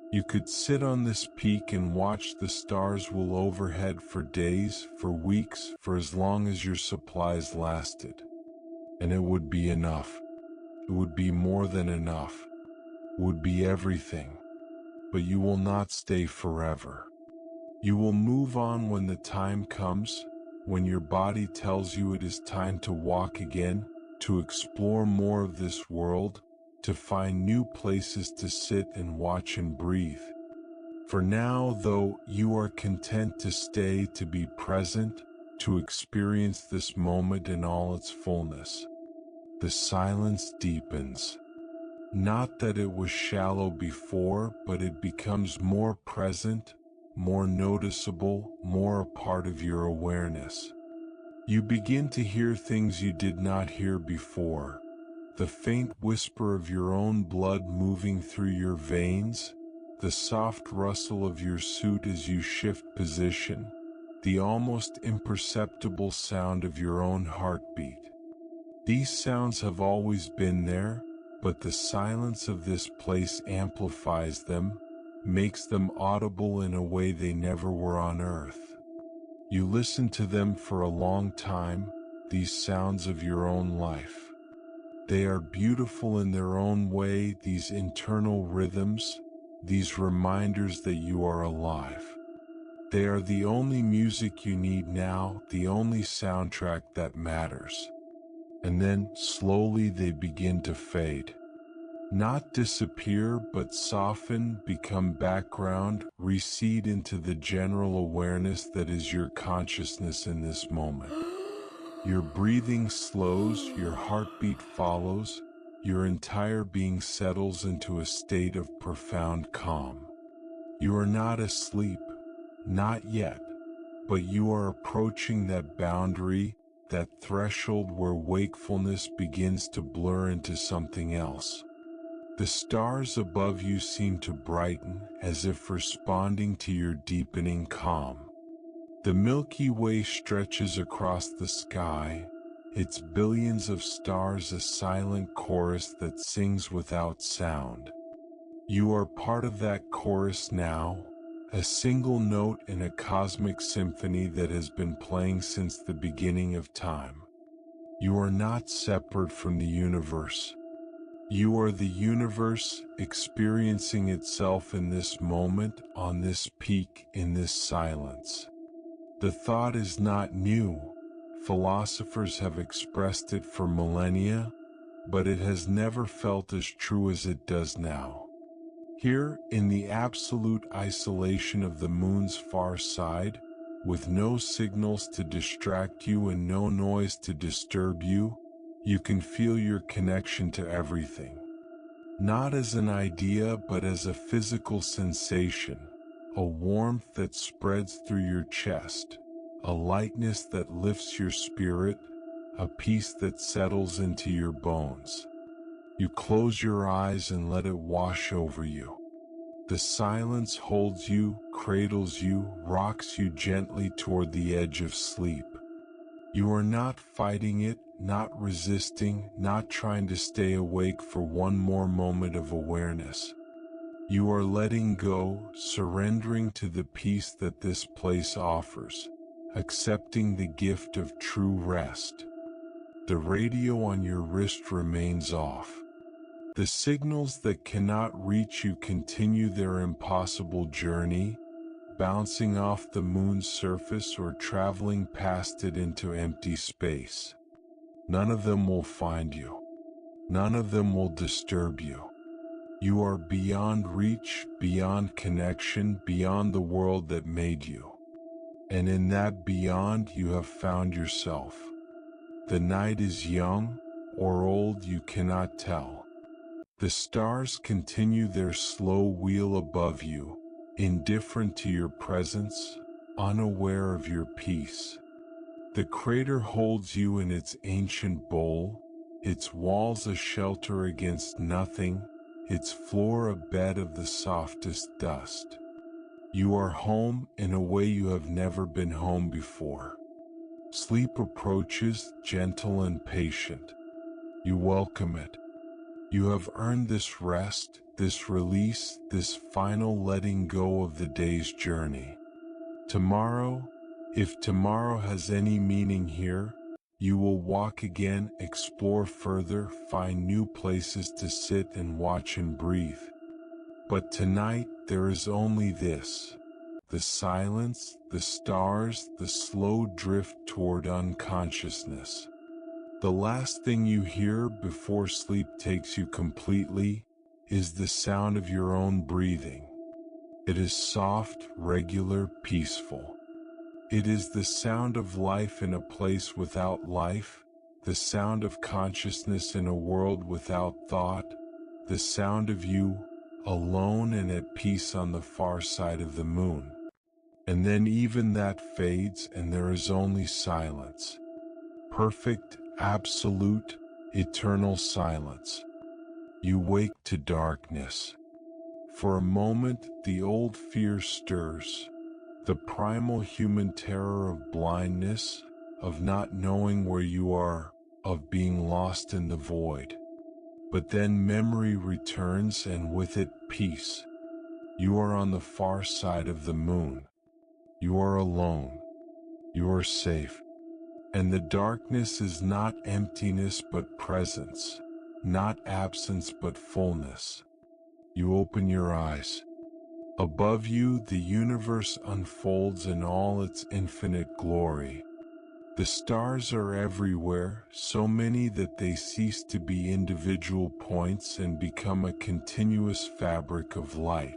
Speaker 1: You could sit on this peak and watch the stars wool overhead for days, for weeks, for as long as your supplies lasted. And it would be enough. It would be more than enough. It would be everything. But you will not stay forever. You will move on when the time comes, when your body tells you it is time to walk again, to explore more of this world, to find new places to sit and watch and breathe. For now, though, you are content to stay, to be present, to experience this moment in all its fullness. The silence deepens. Not that it was shallow before, but it becomes more present, more noticeable, more a part of your awareness. You begin to hear things you did not hear before. The faint whisper of your own blood moving through your veins, the soft rustle of your suit as you shift position, the almost imperceptible sound of your own heartbeat. These sounds have always been there, but the silence of this place amplifies them, makes them audible in a way they never were on Earth. You listen to them for a long time, these sounds of your own life. They are beautiful in their own way, these internal rhythms, these reminders that you are alive. They are the only music you need now, the only soundtrack that matters. And then, slowly they begin to fade. Not disappear, but soften, become background, recede into the general awareness that is your consciousness in this moment. Your breathing slows, your heartbeat follows, your entire being settles into a state of profound calm. You are not asleep, not yet, but you are approaching that boundary, that threshold where wakefulness begins to blur into something else. The stars above you seem to brighten, as if responding to your deepening calm. The Milky Way stretches across the sky, its billions of stars a silent chorus that sings without sound. You are part of that chorus now, a single note in a cosmic symphony that has been playing since the beginning of time. You are not separate from the universe. You are the universe experiencing itself in this moment, on this peak, in this silence. The thought is not new. Philosophers have expressed it for millennia, but it has never felt as true as it does now. Here, in the absolute isolation of the moon's far side, with no signals to distract you and no noise to disturb you, you can feel your connection to everything. Not as an idea, but as a physical sensation, a warmth that spreads through your chest, a lightness that lifts your spirit, a peace that settles into your bones. You close your eyes and let it wash over you. The silence holds you, cradles you, rocks you gently toward the edge of sleep. You are not fighting it, not resisting, not trying to stay awake for one more moment of awareness. You are letting go, surrendering to the peace that this place offers, accepting the gift of true rest. The radio on your wrist remains off. The signals that cannot reach you continue their impossible journey, bouncing off the moon's surface or traveling past it into empty space. None of them will find you. None of them will disturb you. You are beyond reach, beyond connection, beyond the world that made you. And in that beyond, you have found yourself. The night is young or old, you cannot tell. The stars continue their slow wheel above you, indifferent to your presence, unaware of your peace. The crater holds you in its ancient bowl, its walls a shelter against nothing, its floor a bed of the softest dust. You are home in a way you have never been home before. Sleep approaches, gentle and patient. You welcome it. You have earned this rest, this release, this final letting go of the day's journey. Tomorrow, if tomorrow has any meaning here, you will walk again, explore further, find new places to sit and watch and breathe. But tonight there is only this: the silence, the stars, the slow drift toward unconsciousness. The last thing you hear before sleep takes you completely is the sound of your own breathing. It is soft, regular, peaceful. It is the sound of life in a place without life, the sound of consciousness in a world without thought, the sound of you, alone and at peace on the far side of the moon. And then even that fades and there is only silence. Perfect, absolute, eternal silence. You wake to darkness. For a moment, the old fear stirs, the primal human terror of blindness, of not knowing where you are, of being lost in the void. But then memory returns, and with it peace. You are on the far side of the moon. You are alone. You are safe. And the darkness is not emptiness but presence, not absence but fullness. You open your eyes. Above you, the universe unfolds in all its infinite glory. The stars are everywhere, so many that they cease to be individual points and become a continuous fabric of light.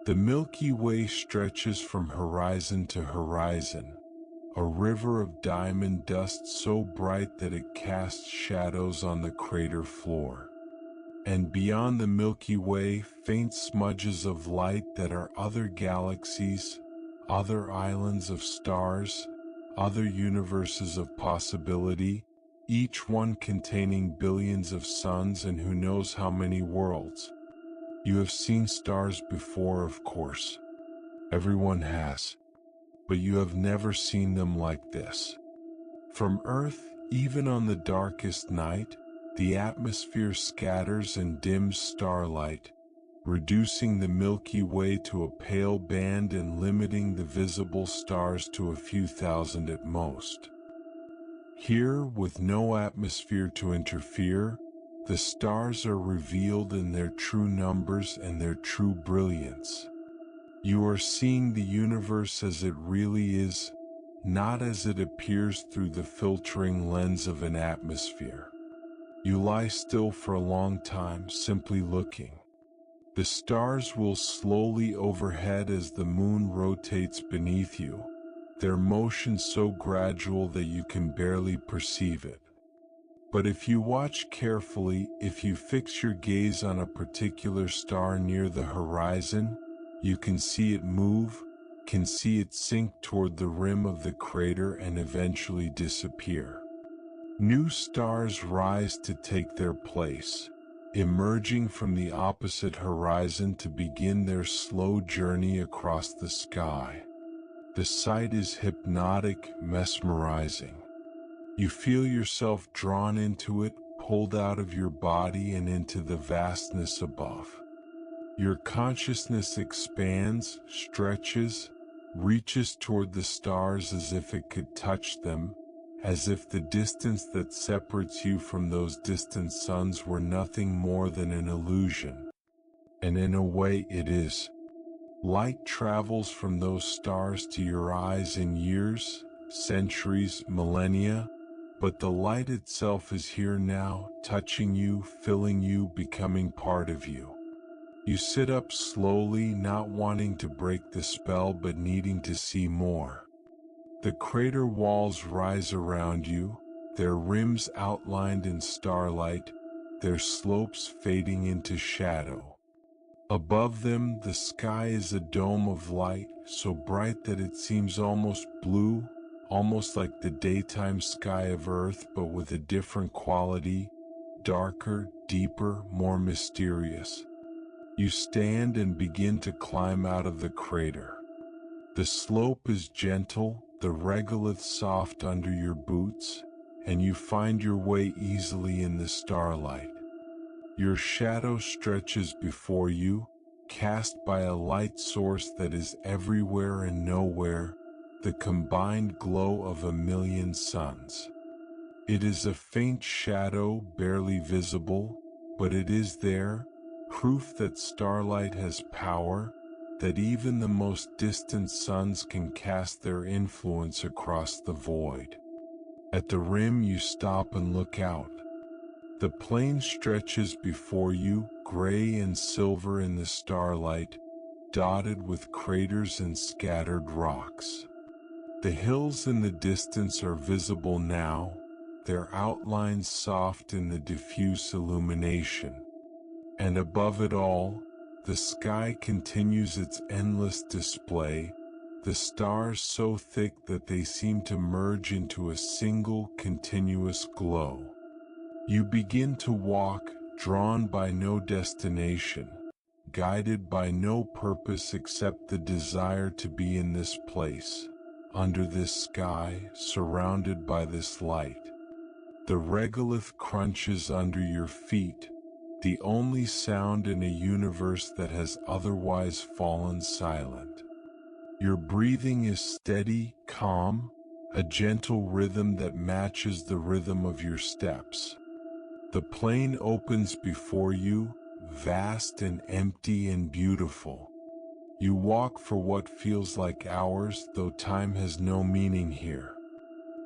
Speaker 1: The Milky Way stretches from horizon to horizon, a river of diamond dust so bright that it casts shadows on the crater floor. And beyond the Milky Way, faint smudges of light that are other galaxies, other islands of stars, other universes of possibility, each one containing billions of suns and who knows how many worlds. You have seen stars before, of course. Everyone has. But you have never seen them like this. From Earth, even on the darkest night, the atmosphere scatters and dims starlight, reducing the Milky Way to a pale band and limiting the visible stars to a few thousand at most. Here, with no atmosphere to interfere, the stars are revealed in their true numbers and their true brilliance. You are seeing the universe as it really is, not as it appears through the filtering lens of an atmosphere. You lie still for a long time, simply looking. The stars will slowly overhead as the moon rotates beneath you, their motion so gradual that you can barely perceive it. But if you watch carefully, if you fix your gaze on a particular star near the horizon, you can see it move, can see it sink toward the rim of the crater and eventually disappear. New stars rise to take their place, emerging from the opposite horizon to begin their slow journey across the sky. The sight is hypnotic, mesmerizing. You feel yourself drawn into it, pulled out of your body and into the vastness above. Your consciousness expands, stretches, reaches toward the stars as if it could touch them, as if the distance that separates you from those distant suns were nothing more than an illusion. And in a way it is. Light travels from those stars to your eyes in years, centuries, millennia, but the light itself is here now, touching you, filling you, becoming part of you. You sit up slowly, not wanting to break the spell but needing to see more. The crater walls rise around you, their rims outlined in starlight, their slopes fading into shadow. Above them, the sky is a dome of light, so bright that it seems almost blue, almost like the daytime sky of Earth, but with a different quality, darker, deeper, more mysterious. You stand and begin to climb out of the crater. The slope is gentle, the regolith soft under your boots, and you find your way easily in the starlight. Your shadow stretches before you, cast by a light source that is everywhere and nowhere, the combined glow of a million suns. It is a faint shadow, barely visible, but it is there, proof that starlight has power, that even the most distant suns can cast their influence across the void. At the rim you stop and look out. The plain stretches before you, gray and silver in the starlight, dotted with craters and scattered rocks. The hills in the distance are visible now, their outlines soft in the diffuse illumination. And above it all, the sky continues its endless display, the stars so thick that they seem to merge into a single continuous glow. You begin to walk, drawn by no destination, guided by no purpose except the desire to be in this place, under this sky, surrounded by this light. The regolith crunches under your feet, the only sound in a universe that has otherwise fallen silent. Your breathing is steady, calm, a gentle rhythm that matches the rhythm of your steps. The plain opens before you, vast and empty and beautiful. You walk for what feels like hours, though time has no meaning here.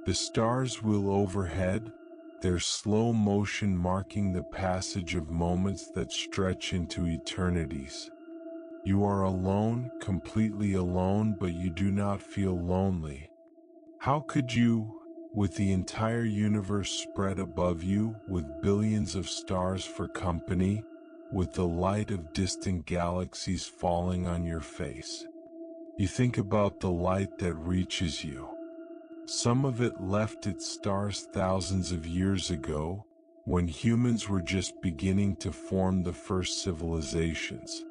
Speaker 1: The stars wheel overhead, their slow motion marking the passage of moments that stretch into eternities. You are alone, completely alone, but you do not feel lonely. How could you? With the entire universe spread above you, with billions of stars for company, with the light of distant galaxies falling on your face. You think about the light that reaches you. Some of it left its stars thousands of years ago, when humans were just beginning to form the first civilizations.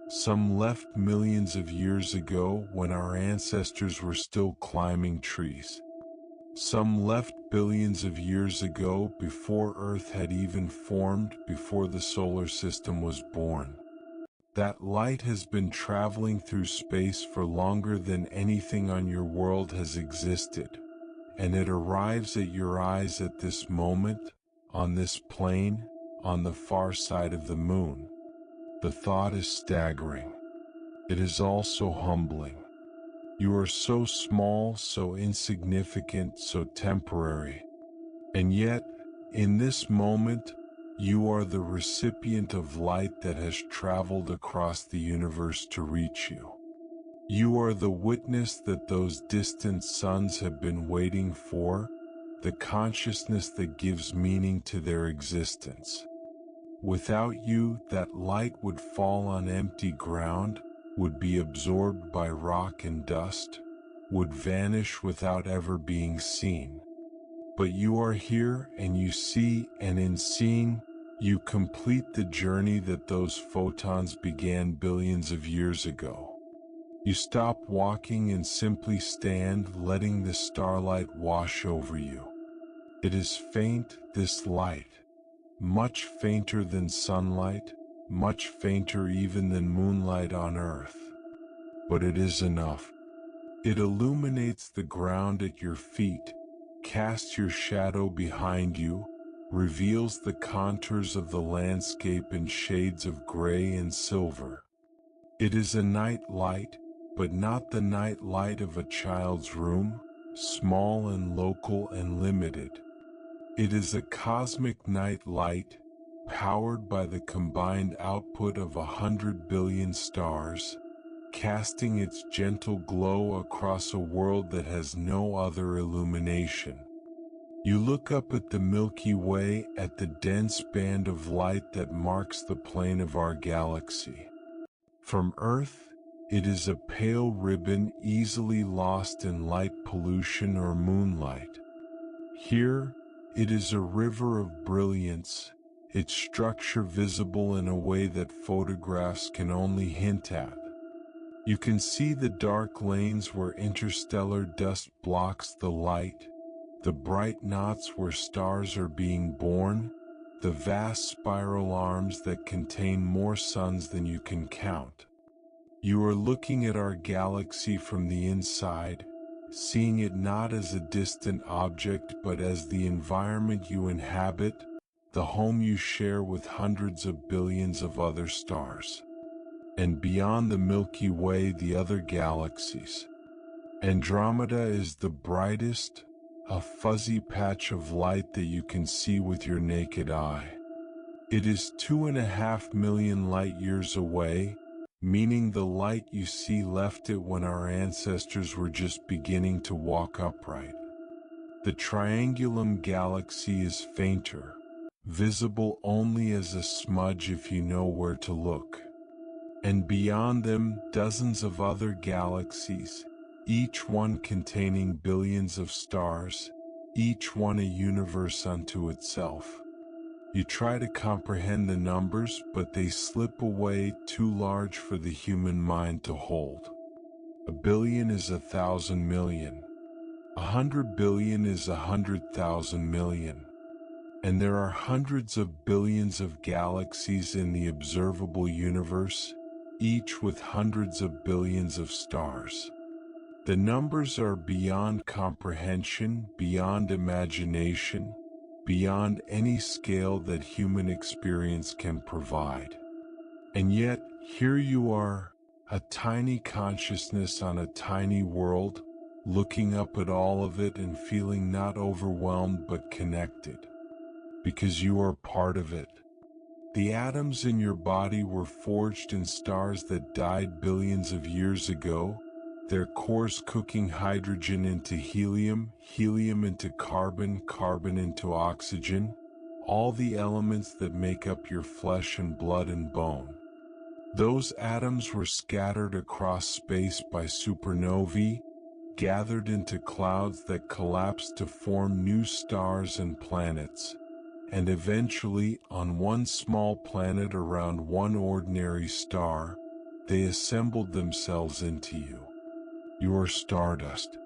Speaker 1: Some left millions of years ago when our ancestors were still climbing trees. Some left billions of years ago before Earth had even formed, before the solar system was born. That light has been traveling through space for longer than anything on your world has existed, and it arrives at your eyes at this moment, on this plane, on the far side of the moon. The thought is staggering. It is also humbling. You are so small, so insignificant, so temporary. And yet, in this moment, you are the recipient of light that has traveled across the universe to reach you. You are the witness that those distant suns have been waiting for, the consciousness that gives meaning to their existence. Without you, that light would fall on empty ground, would be absorbed by rock and dust, would vanish without ever being seen. But you are here and you see, and in seeing, you complete the journey that those photons began billions of years ago. You stop walking and simply stand, letting the starlight wash over you. It is faint, this light, much fainter than sunlight, much fainter even than moonlight on Earth. But it is enough. It illuminates the ground at your feet, casts your shadow behind you, reveals the contours of the landscape in shades of gray and silver. It is a night light, but not the night light of a child's room, small and local and limited. It is a cosmic night light, powered by the combined output of 100 billion stars, casting its gentle glow across a world that has no other illumination. You look up at the Milky Way, at the dense band of light that marks the plane of our galaxy. From Earth, it is a pale ribbon easily lost in light pollution or moonlight. Here, it is a river of brilliance, its structure visible in a way that photographs can only hint at. You can see the dark lanes where interstellar dust blocks the light, the bright knots where stars are being born, the vast spiral arms that contain more suns than you can count. You are looking at our galaxy from the inside, seeing it not as a distant object but as the environment you inhabit, the home you share with hundreds of billions of other stars. And beyond the Milky Way, the other galaxies. Andromeda is the brightest, a fuzzy patch of light that you can see with your naked eye. It is 2.5 million light-years away, meaning the light you see left it when our ancestors were just beginning to walk upright. The Triangulum galaxy is fainter, visible only as a smudge if you know where to look. And beyond them, dozens of other galaxies, each one containing billions of stars, each one a universe unto itself. You try to comprehend the numbers, but they slip away, too large for the human mind to hold. 1 billion is 1,000 million. 100 billion is 100,000 million. And there are hundreds of billions of galaxies in the observable universe, each with hundreds of billions of stars. The numbers are beyond comprehension, beyond imagination, beyond any scale that human experience can provide. And yet, here you are, a tiny consciousness on a tiny world, looking up at all of it and feeling not overwhelmed but connected. Because you are part of it. The atoms in your body were forged in stars that died billions of years ago, their cores cooking hydrogen into helium, helium into carbon, carbon into oxygen, all the elements that make up your flesh and blood and bone. Those atoms were scattered across space by supernovae, gathered into clouds that collapsed to form new stars and planets. And eventually, on one small planet around one ordinary star, they assembled themselves into you. You are stardust.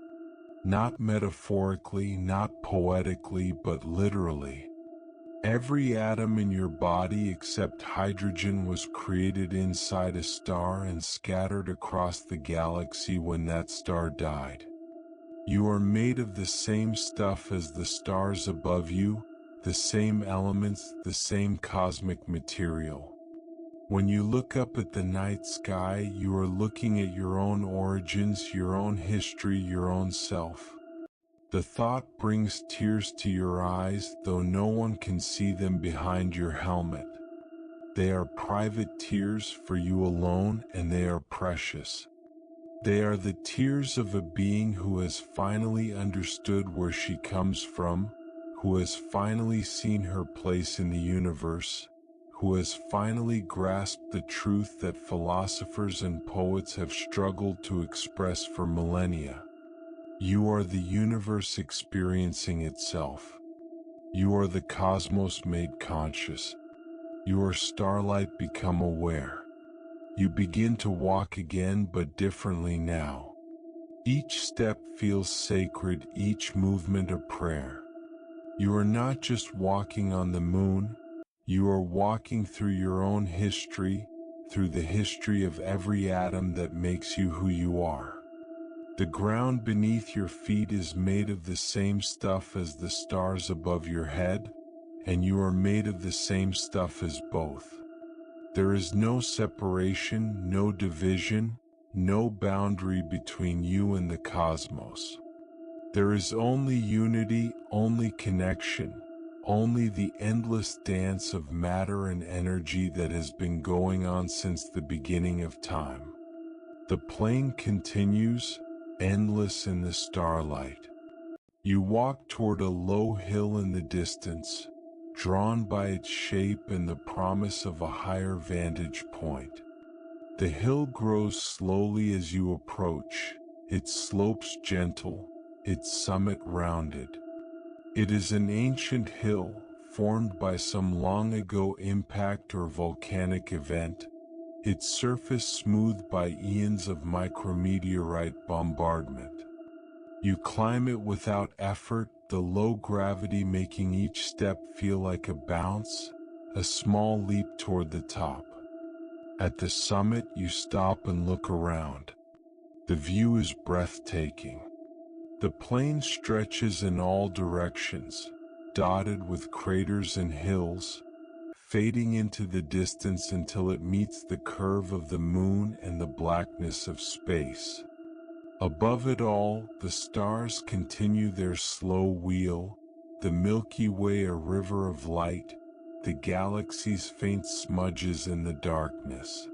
Speaker 1: Not metaphorically, not poetically, but literally. Every atom in your body except hydrogen was created inside a star and scattered across the galaxy when that star died. You are made of the same stuff as the stars above you, the same elements, the same cosmic material. When you look up at the night sky, you are looking at your own origins, your own history, your own self. The thought brings tears to your eyes, though no one can see them behind your helmet. They are private tears for you alone, and they are precious. They are the tears of a being who has finally understood where she comes from, who has finally seen her place in the universe, who has finally grasped the truth that philosophers and poets have struggled to express for millennia. You are the universe experiencing itself. You are the cosmos made conscious. You are starlight become aware. You begin to walk again, but differently now. Each step feels sacred, each movement a prayer. You are not just walking on the moon, you are walking through your own history, through the history of every atom that makes you who you are. The ground beneath your feet is made of the same stuff as the stars above your head, and you are made of the same stuff as both. There is no separation, no division, no boundary between you and the cosmos. There is only unity, only connection, only the endless dance of matter and energy that has been going on since the beginning of time. The plane continues, endless in the starlight. You walk toward a low hill in the distance, drawn by its shape and the promise of a higher vantage point. The hill grows slowly as you approach, its slopes gentle, its summit rounded. It is an ancient hill, formed by some long ago impact or volcanic event, its surface smoothed by eons of micrometeorite bombardment. You climb it without effort, the low gravity making each step feel like a bounce, a small leap toward the top. At the summit, you stop and look around. The view is breathtaking. The plain stretches in all directions, dotted with craters and hills, fading into the distance until it meets the curve of the moon and the blackness of space. Above it all, the stars continue their slow wheel, the Milky Way a river of light, the galaxy's faint smudges in the darkness.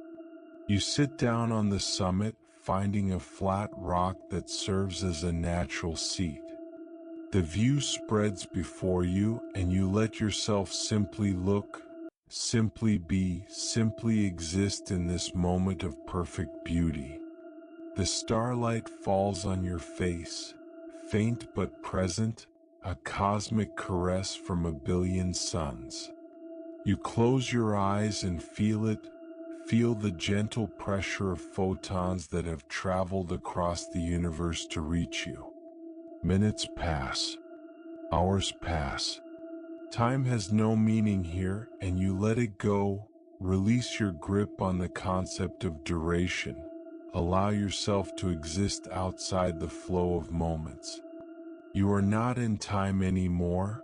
Speaker 1: You sit down on the summit, finding a flat rock that serves as a natural seat. The view spreads before you, and you let yourself simply look, simply be, simply exist in this moment of perfect beauty. The starlight falls on your face, faint but present, a cosmic caress from a billion suns. You close your eyes and feel it, feel the gentle pressure of photons that have traveled across the universe to reach you. Minutes pass. Hours pass. Time has no meaning here, and you let it go, release your grip on the concept of duration. Allow yourself to exist outside the flow of moments. You are not in time anymore.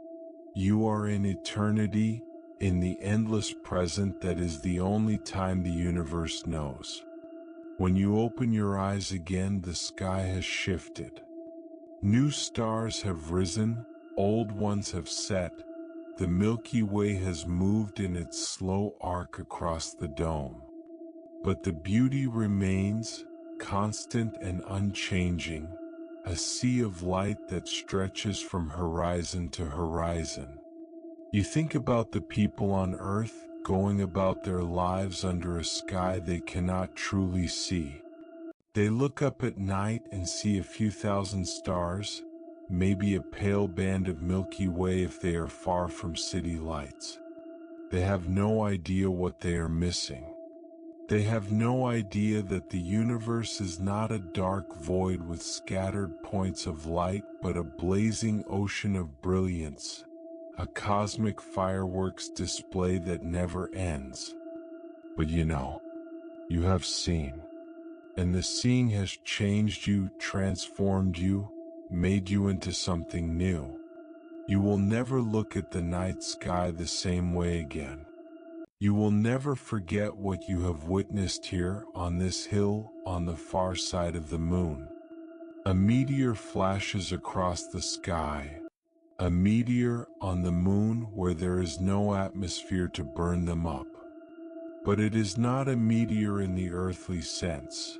Speaker 1: You are in eternity, in the endless present that is the only time the universe knows. When you open your eyes again, the sky has shifted. New stars have risen, old ones have set. The Milky Way has moved in its slow arc across the dome. But the beauty remains, constant and unchanging, a sea of light that stretches from horizon to horizon. You think about the people on Earth going about their lives under a sky they cannot truly see. They look up at night and see a few thousand stars, maybe a pale band of Milky Way if they are far from city lights. They have no idea what they are missing. They have no idea that the universe is not a dark void with scattered points of light but a blazing ocean of brilliance, a cosmic fireworks display that never ends. But you have seen, and the seeing has changed you, transformed you, made you into something new. You will never look at the night sky the same way again. You will never forget what you have witnessed here on this hill on the far side of the moon. A meteor flashes across the sky, a meteor on the moon where there is no atmosphere to burn them up. But it is not a meteor in the earthly sense.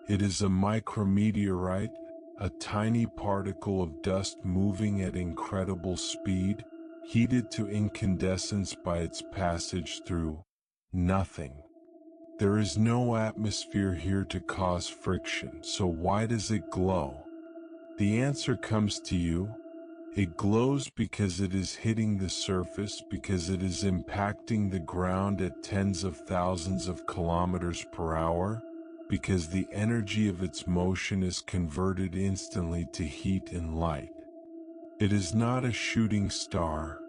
Speaker 1: It is a micrometeorite, a tiny particle of dust moving at incredible speed, heated to incandescence by its passage through nothing. There is no atmosphere here to cause friction, so why does it glow? The answer comes to you. It glows because it is hitting the surface, because it is impacting the ground at tens of thousands of kilometers per hour, because the energy of its motion is converted instantly to heat and light. It is not a shooting star.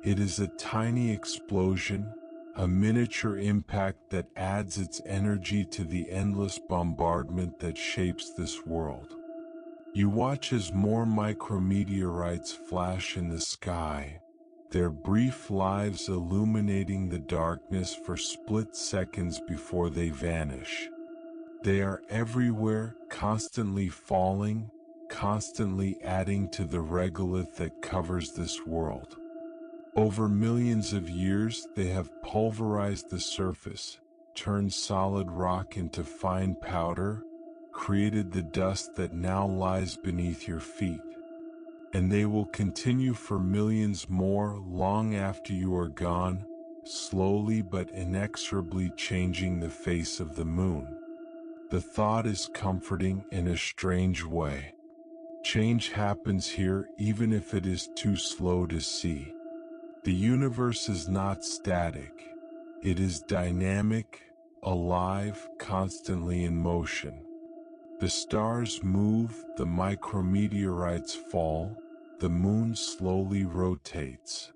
Speaker 1: It is a tiny explosion, a miniature impact that adds its energy to the endless bombardment that shapes this world. You watch as more micrometeorites flash in the sky, their brief lives illuminating the darkness for split seconds before they vanish. They are everywhere, constantly falling, constantly adding to the regolith that covers this world. Over millions of years, they have pulverized the surface, turned solid rock into fine powder, created the dust that now lies beneath your feet. And they will continue for millions more long after you are gone, slowly but inexorably changing the face of the moon. The thought is comforting in a strange way. Change happens here even if it is too slow to see. The universe is not static. It is dynamic, alive, constantly in motion. The stars move, the micrometeorites fall, the moon slowly rotates.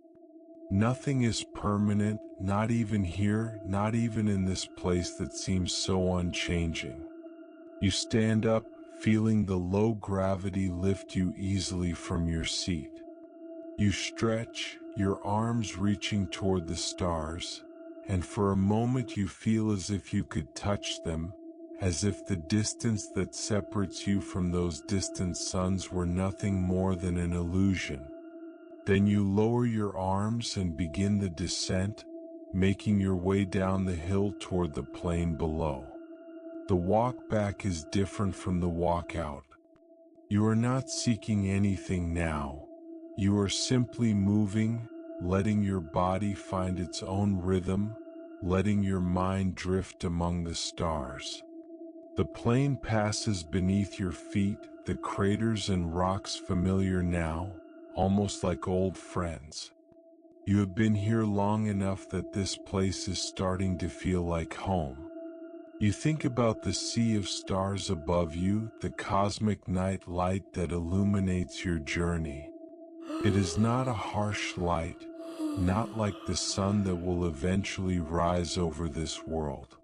Speaker 1: Nothing is permanent, not even here, not even in this place that seems so unchanging. You stand up, feeling the low gravity lift you easily from your seat. You stretch, your arms reaching toward the stars, and for a moment you feel as if you could touch them, as if the distance that separates you from those distant suns were nothing more than an illusion. Then you lower your arms and begin the descent, making your way down the hill toward the plain below. The walk back is different from the walk out. You are not seeking anything now. You are simply moving, letting your body find its own rhythm, letting your mind drift among the stars. The plain passes beneath your feet, the craters and rocks familiar now, almost like old friends. You have been here long enough that this place is starting to feel like home. You think about the sea of stars above you, the cosmic night light that illuminates your journey. It is not a harsh light, not like the sun that will eventually rise over this world.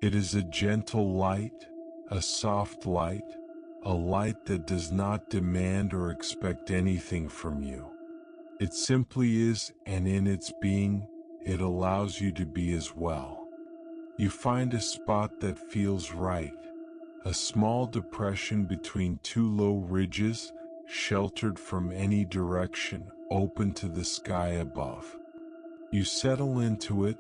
Speaker 1: It is a gentle light, a soft light, a light that does not demand or expect anything from you. It simply is, and in its being, it allows you to be as well. You find a spot that feels right, a small depression between two low ridges, sheltered from any direction, open to the sky above. You settle into it,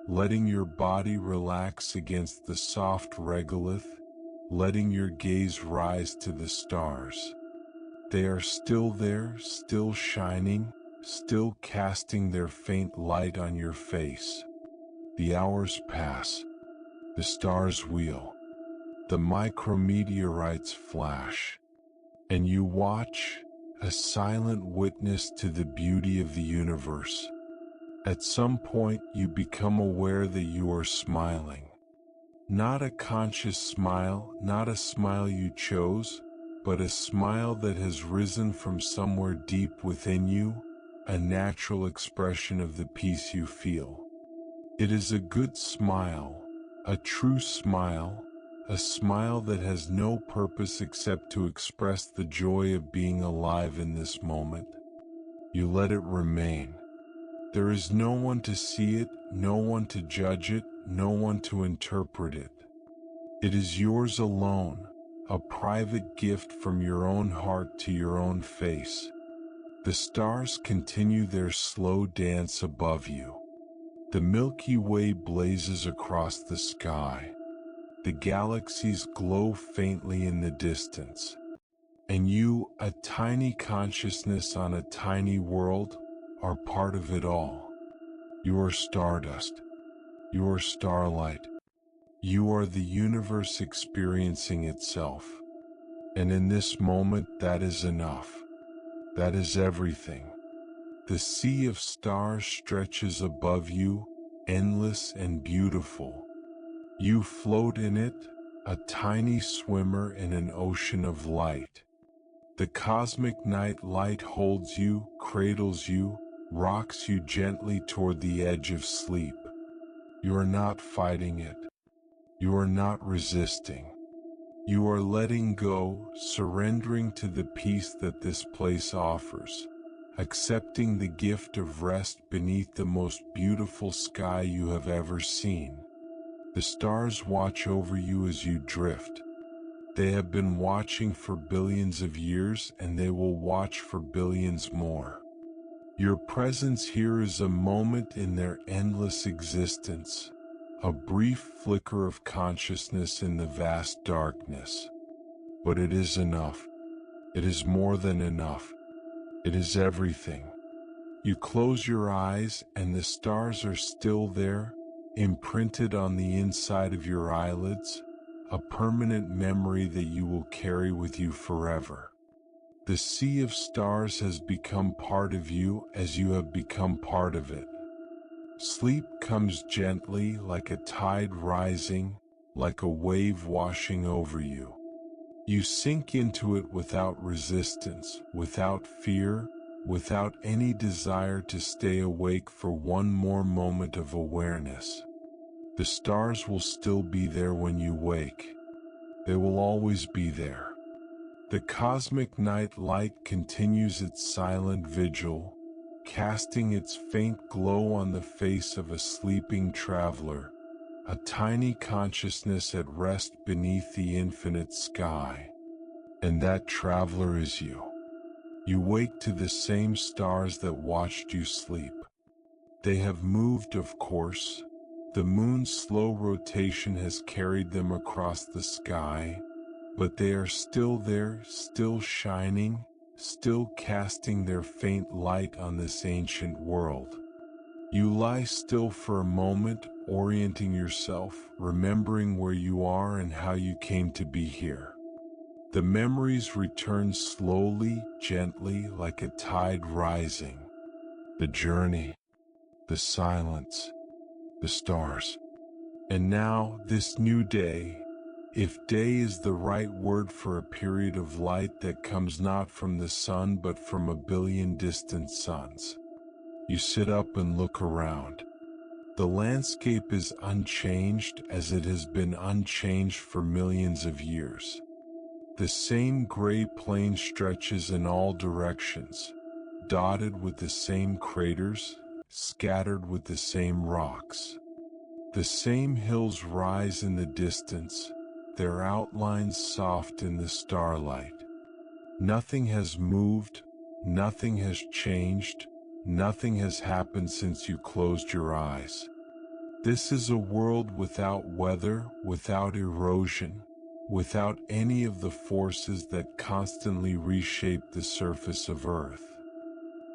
Speaker 1: letting your body relax against the soft regolith, letting your gaze rise to the stars. They are still there, still shining, still casting their faint light on your face. The hours pass. The stars wheel. The micrometeorites flash. And you watch, a silent witness to the beauty of the universe. At some point, you become aware that you are smiling. Not a conscious smile, not a smile you chose, but a smile that has risen from somewhere deep within you, a natural expression of the peace you feel. It is a good smile, a true smile, a smile that has no purpose except to express the joy of being alive in this moment. You let it remain. There is no one to see it, no one to judge it, no one to interpret it. It is yours alone, a private gift from your own heart to your own face. The stars continue their slow dance above you. The Milky Way blazes across the sky. The galaxies glow faintly in the distance. And you, a tiny consciousness on a tiny world, are part of it all. You are stardust. You are starlight. You are the universe experiencing itself. And in this moment, that is enough. That is everything. The sea of stars stretches above you, endless and beautiful. You float in it, a tiny swimmer in an ocean of light. The cosmic night light holds you, cradles you, rocks you gently toward the edge of sleep. You are not fighting it. You are not resisting. You are letting go, surrendering to the peace that this place offers, accepting the gift of rest beneath the most beautiful sky you have ever seen. The stars watch over you as you drift. They have been watching for billions of years, and they will watch for billions more. Your presence here is a moment in their endless existence, a brief flicker of consciousness in the vast darkness. But it is enough. It is more than enough. It is everything. You close your eyes and the stars are still there, imprinted on the inside of your eyelids, a permanent memory that you will carry with you forever. The sea of stars has become part of you as you have become part of it. Sleep comes gently, like a tide rising, like a wave washing over you. You sink into it without resistance, without fear, without any desire to stay awake for one more moment of awareness. The stars will still be there when you wake. They will always be there. The cosmic night light continues its silent vigil, casting its faint glow on the face of a sleeping traveler, a tiny consciousness at rest beneath the infinite sky. And that traveler is you. You wake to the same stars that watched you sleep. They have moved, of course. The moon's slow rotation has carried them across the sky, but they are still there, still shining, still casting their faint light on this ancient world. You lie still for a moment, orienting yourself, remembering where you are and how you came to be here. The memories return slowly, gently, like a tide rising. The journey, the silence, the stars. And now, this new day, if day is the right word for a period of light that comes not from the sun but from a billion distant suns. You sit up and look around. The landscape is unchanged as it has been unchanged for millions of years. The same gray plain stretches in all directions, dotted with the same craters, scattered with the same rocks. The same hills rise in the distance, their outlines soft in the starlight. Nothing has moved, nothing has changed, nothing has happened since you closed your eyes. This is a world without weather, without erosion, without any of the forces that constantly reshape the surface of Earth.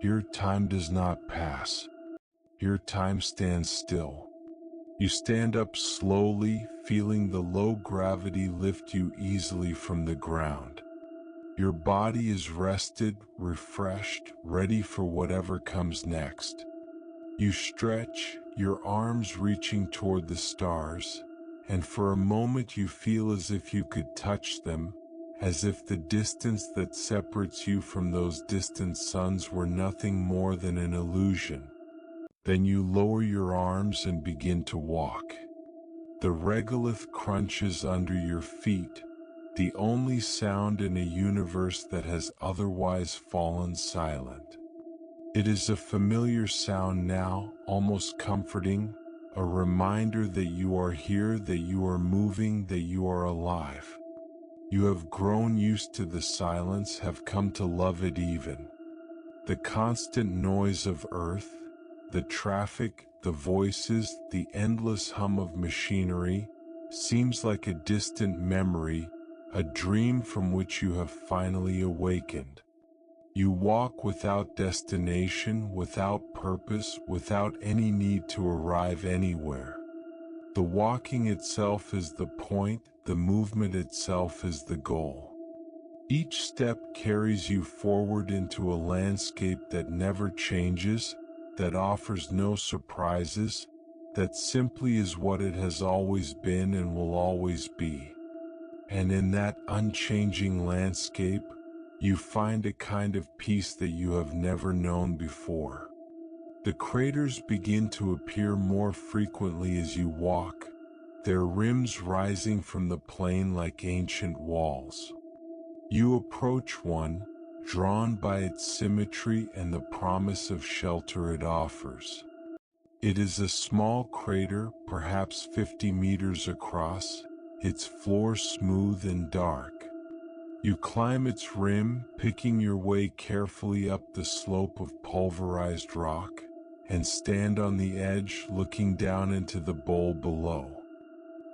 Speaker 1: Here time does not pass. Here time stands still. You stand up slowly, feeling the low gravity lift you easily from the ground. Your body is rested, refreshed, ready for whatever comes next. You stretch, your arms reaching toward the stars, and for a moment you feel as if you could touch them, as if the distance that separates you from those distant suns were nothing more than an illusion. Then you lower your arms and begin to walk. The regolith crunches under your feet, the only sound in a universe that has otherwise fallen silent. It is a familiar sound now, almost comforting, a reminder that you are here, that you are moving, that you are alive. You have grown used to the silence, have come to love it even. The constant noise of Earth, the traffic, the voices, the endless hum of machinery, seems like a distant memory, a dream from which you have finally awakened. You walk without destination, without purpose, without any need to arrive anywhere. The walking itself is the point, the movement itself is the goal. Each step carries you forward into a landscape that never changes, that offers no surprises, that simply is what it has always been and will always be. And in that unchanging landscape, you find a kind of peace that you have never known before. The craters begin to appear more frequently as you walk, their rims rising from the plain like ancient walls. You approach one, drawn by its symmetry and the promise of shelter it offers. It is a small crater, perhaps 50 meters across, its floor smooth and dark. You climb its rim, picking your way carefully up the slope of pulverized rock, and stand on the edge looking down into the bowl below.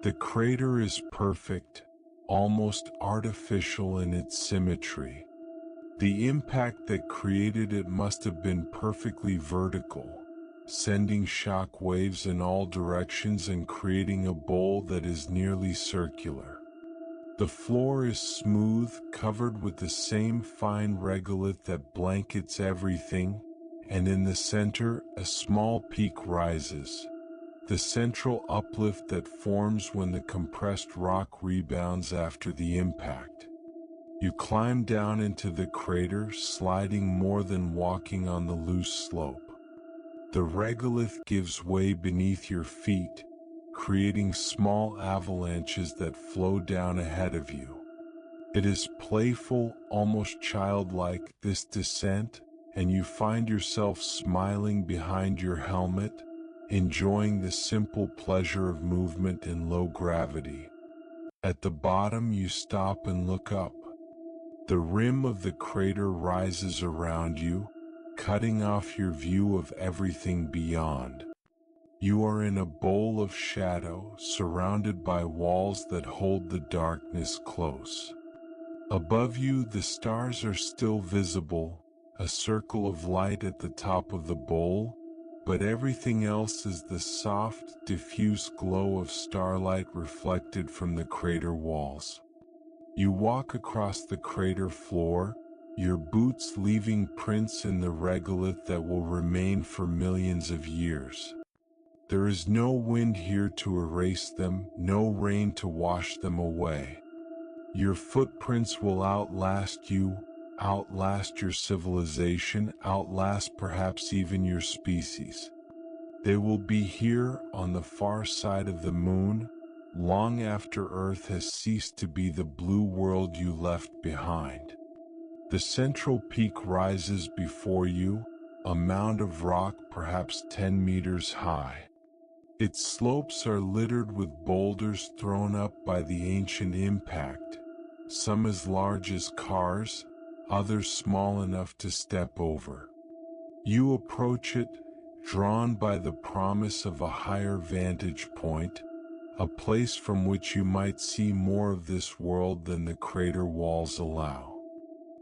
Speaker 1: The crater is perfect, almost artificial in its symmetry. The impact that created it must have been perfectly vertical, sending shock waves in all directions and creating a bowl that is nearly circular. The floor is smooth, covered with the same fine regolith that blankets everything, and in the center, a small peak rises, the central uplift that forms when the compressed rock rebounds after the impact. You climb down into the crater, sliding more than walking on the loose slope. The regolith gives way beneath your feet, creating small avalanches that flow down ahead of you. It is playful, almost childlike, this descent, and you find yourself smiling behind your helmet, enjoying the simple pleasure of movement in low gravity. At the bottom you stop and look up. The rim of the crater rises around you, cutting off your view of everything beyond. You are in a bowl of shadow, surrounded by walls that hold the darkness close. Above you, the stars are still visible, a circle of light at the top of the bowl, but everything else is the soft, diffuse glow of starlight reflected from the crater walls. You walk across the crater floor, your boots leaving prints in the regolith that will remain for millions of years. There is no wind here to erase them, no rain to wash them away. Your footprints will outlast you, outlast your civilization, outlast perhaps even your species. They will be here on the far side of the moon, long after Earth has ceased to be the blue world you left behind. The central peak rises before you, a mound of rock perhaps 10 meters high. Its slopes are littered with boulders thrown up by the ancient impact, some as large as cars, others small enough to step over. You approach it, drawn by the promise of a higher vantage point, a place from which you might see more of this world than the crater walls allow.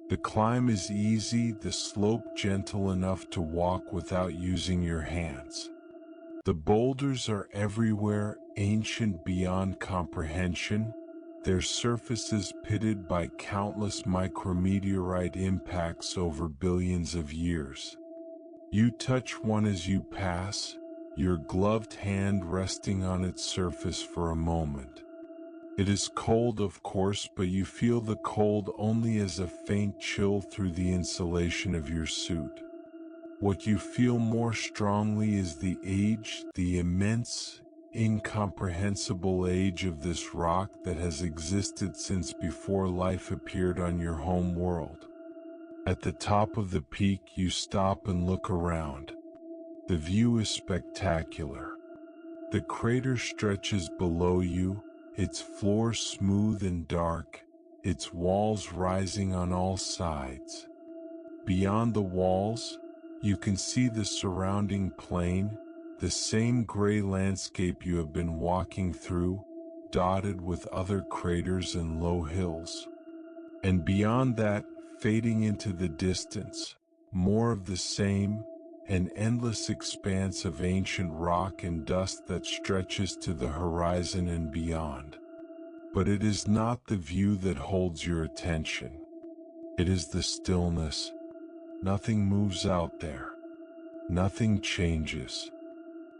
Speaker 1: The climb is easy, the slope gentle enough to walk without using your hands. The boulders are everywhere, ancient beyond comprehension, their surfaces pitted by countless micrometeorite impacts over billions of years. You touch one as you pass, your gloved hand resting on its surface for a moment. It is cold, of course, but you feel the cold only as a faint chill through the insulation of your suit. What you feel more strongly is the age, the immense, incomprehensible age of this rock that has existed since before life appeared on your home world. At the top of the peak, you stop and look around. The view is spectacular. The crater stretches below you, its floor smooth and dark, its walls rising on all sides. Beyond the walls, you can see the surrounding plain, the same gray landscape you have been walking through, dotted with other craters and low hills. And beyond that, fading into the distance, more of the same, an endless expanse of ancient rock and dust that stretches to the horizon and beyond. But it is not the view that holds your attention. It is the stillness. Nothing moves out there. Nothing changes.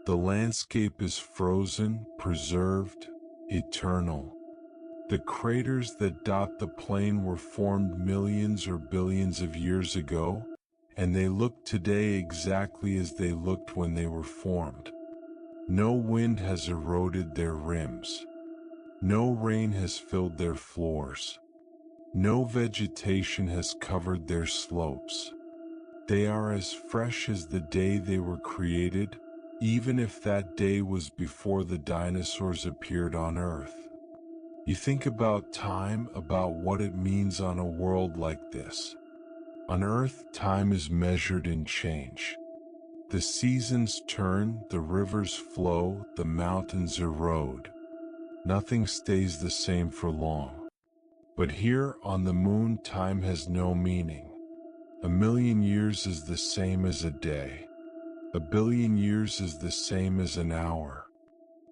Speaker 1: The landscape is frozen, preserved, eternal. The craters that dot the plain were formed millions or billions of years ago, and they look today exactly as they looked when they were formed. No wind has eroded their rims. No rain has filled their floors. No vegetation has covered their slopes. They are as fresh as the day they were created, even if that day was before the dinosaurs appeared on Earth. You think about time, about what it means on a world like this. On Earth, time is measured in change. The seasons turn, the rivers flow, the mountains erode. Nothing stays the same for long. But here on the moon, time has no meaning. 1,000,000 years is the same as a day. 1,000,000,000 years is the same as an hour.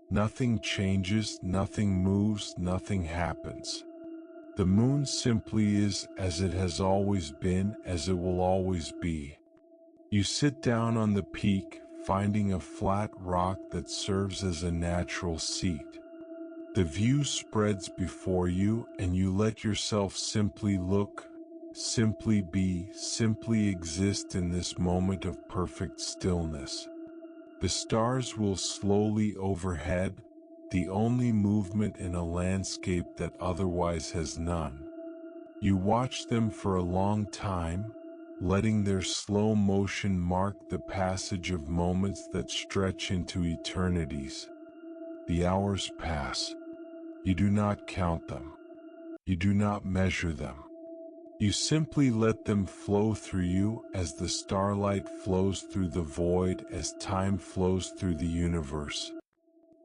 Speaker 1: Nothing changes, nothing moves, nothing happens. The moon simply is as it has always been, as it will always be. You sit down on the peak, finding a flat rock that serves as a natural seat. The view spreads before you, and you let yourself simply look, simply be, simply exist in this moment of perfect stillness. The stars will slowly overhead, the only movement in a landscape that otherwise has none. You watch them for a long time, letting their slow motion mark the passage of moments that stretch into eternities. The hours pass. You do not count them. You do not measure them. You simply let them flow through you as the starlight flows through the void, as time flows through the universe.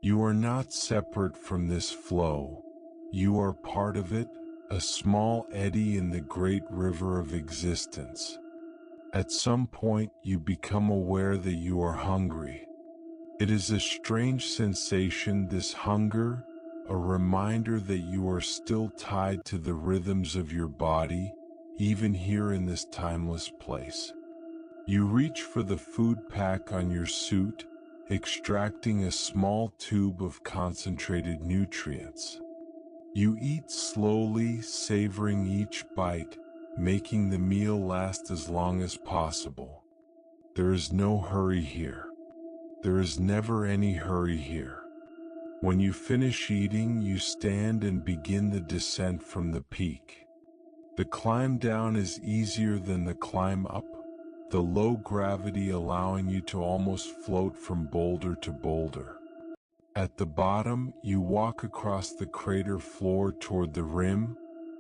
Speaker 1: You are not separate from this flow. You are part of it, a small eddy in the great river of existence. At some point, you become aware that you are hungry. It is a strange sensation, this hunger, a reminder that you are still tied to the rhythms of your body, even here in this timeless place. You reach for the food pack on your suit, extracting a small tube of concentrated nutrients. You eat slowly, savoring each bite, making the meal last as long as possible. There is no hurry here. There is never any hurry here. When you finish eating, you stand and begin the descent from the peak. The climb down is easier than the climb up, the low gravity allowing you to almost float from boulder to boulder. At the bottom, you walk across the crater floor toward the rim,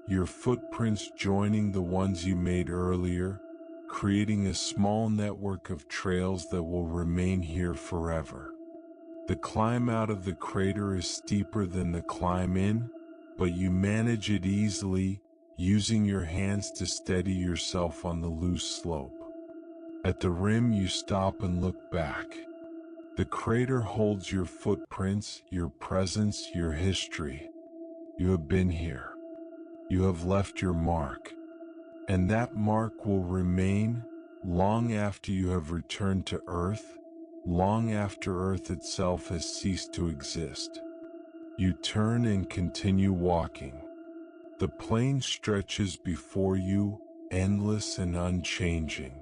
Speaker 1: your footprints joining the ones you made earlier, creating a small network of trails that will remain here forever. The climb out of the crater is steeper than the climb in, but you manage it easily, using your hands to steady yourself on the loose slope. At the rim, you stop and look back. The crater holds your footprints, your presence, your history. You have been here. You have left your mark. And that mark will remain long after you have returned to Earth, long after Earth itself has ceased to exist. You turn and continue walking. The plain stretches before you, endless and unchanging.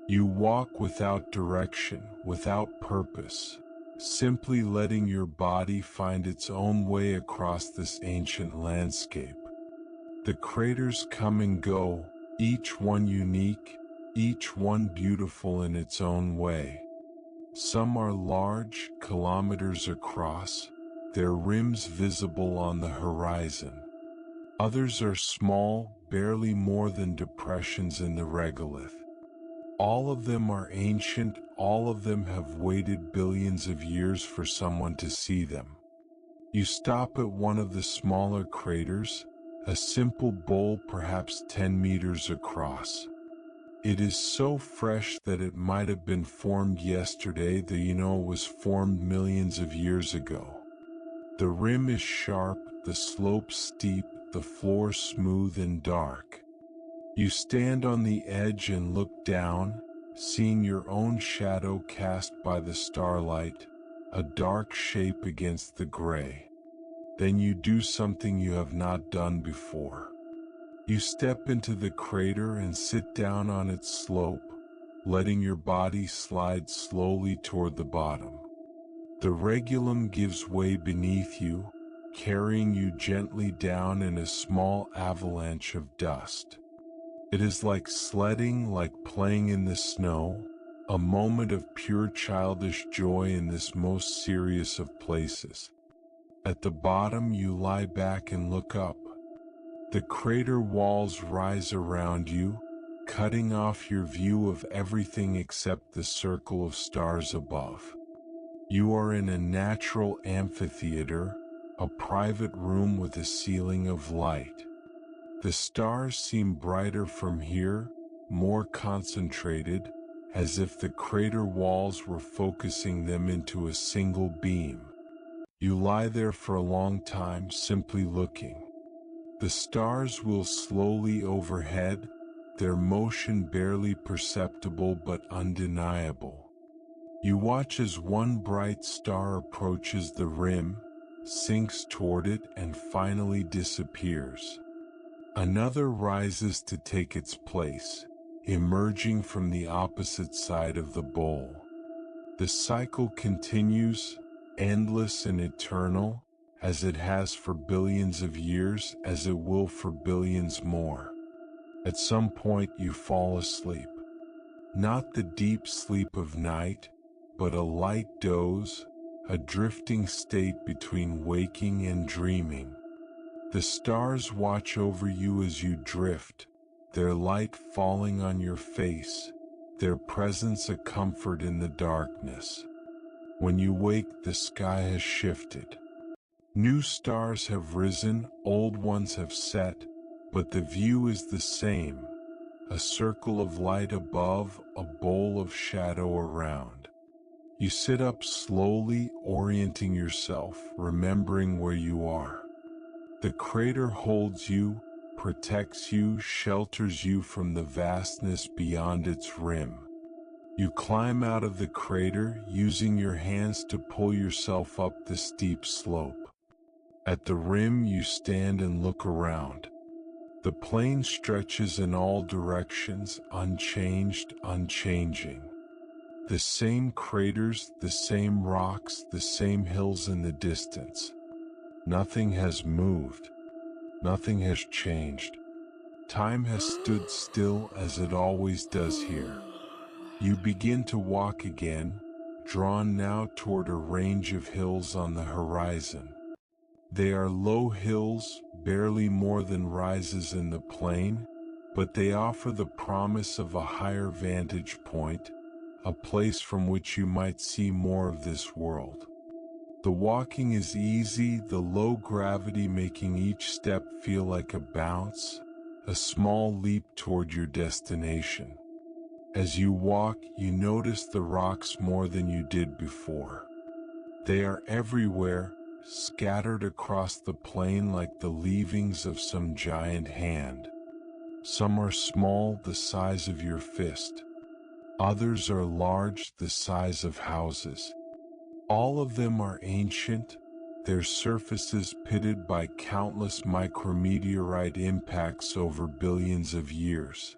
Speaker 1: You walk without direction, without purpose, simply letting your body find its own way across this ancient landscape. The craters come and go, each one unique, each one beautiful in its own way. Some are large, kilometers across, their rims visible on the horizon. Others are small, barely more than depressions in the regolith. All of them are ancient, all of them have waited billions of years for someone to see them. You stop at one of the smaller craters, a simple bowl perhaps 10 meters across. It is so fresh that it might have been formed yesterday, though you know it was formed millions of years ago. The rim is sharp, the slope steep, the floor smooth and dark. You stand on the edge and look down, seeing your own shadow cast by the starlight, a dark shape against the gray. Then you do something you have not done before. You step into the crater and sit down on its slope, letting your body slide slowly toward the bottom. The regulum gives way beneath you, carrying you gently down in a small avalanche of dust. It is like sledding, like playing in the snow, a moment of pure childish joy in this most serious of places. At the bottom you lie back and look up. The crater walls rise around you, cutting off your view of everything except the circle of stars above. You are in a natural amphitheater, a private room with a ceiling of light. The stars seem brighter from here, more concentrated, as if the crater walls were focusing them into a single beam. You lie there for a long time simply looking. The stars wheel slowly overhead, their motion barely perceptible but undeniable. You watch as one bright star approaches the rim, sinks toward it and finally disappears. Another rises to take its place, emerging from the opposite side of the bowl. The cycle continues, endless and eternal, as it has for billions of years, as it will for billions more. At some point you fall asleep. Not the deep sleep of night, but a light doze, a drifting state between waking and dreaming. The stars watch over you as you drift, their light falling on your face, their presence a comfort in the darkness. When you wake, the sky has shifted. New stars have risen, old ones have set, but the view is the same. A circle of light above, a bowl of shadow around. You sit up slowly, orienting yourself, remembering where you are. The crater holds you, protects you, shelters you from the vastness beyond its rim. You climb out of the crater, using your hands to pull yourself up the steep slope. At the rim you stand and look around. The plain stretches in all directions, unchanged, unchanging. The same craters, the same rocks, the same hills in the distance. Nothing has moved. Nothing has changed. Time has stood still as it always does here. You begin to walk again, drawn now toward a range of hills on the horizon. They are low hills, barely more than rises in the plain, but they offer the promise of a higher vantage point, a place from which you might see more of this world. The walking is easy, the low gravity making each step feel like a bounce, a small leap toward your destination. As you walk, you notice the rocks more than you did before. They are everywhere, scattered across the plain like the leavings of some giant hand. Some are small, the size of your fist. Others are large, the size of houses. All of them are ancient, their surfaces pitted by countless micrometeorite impacts over billions of years.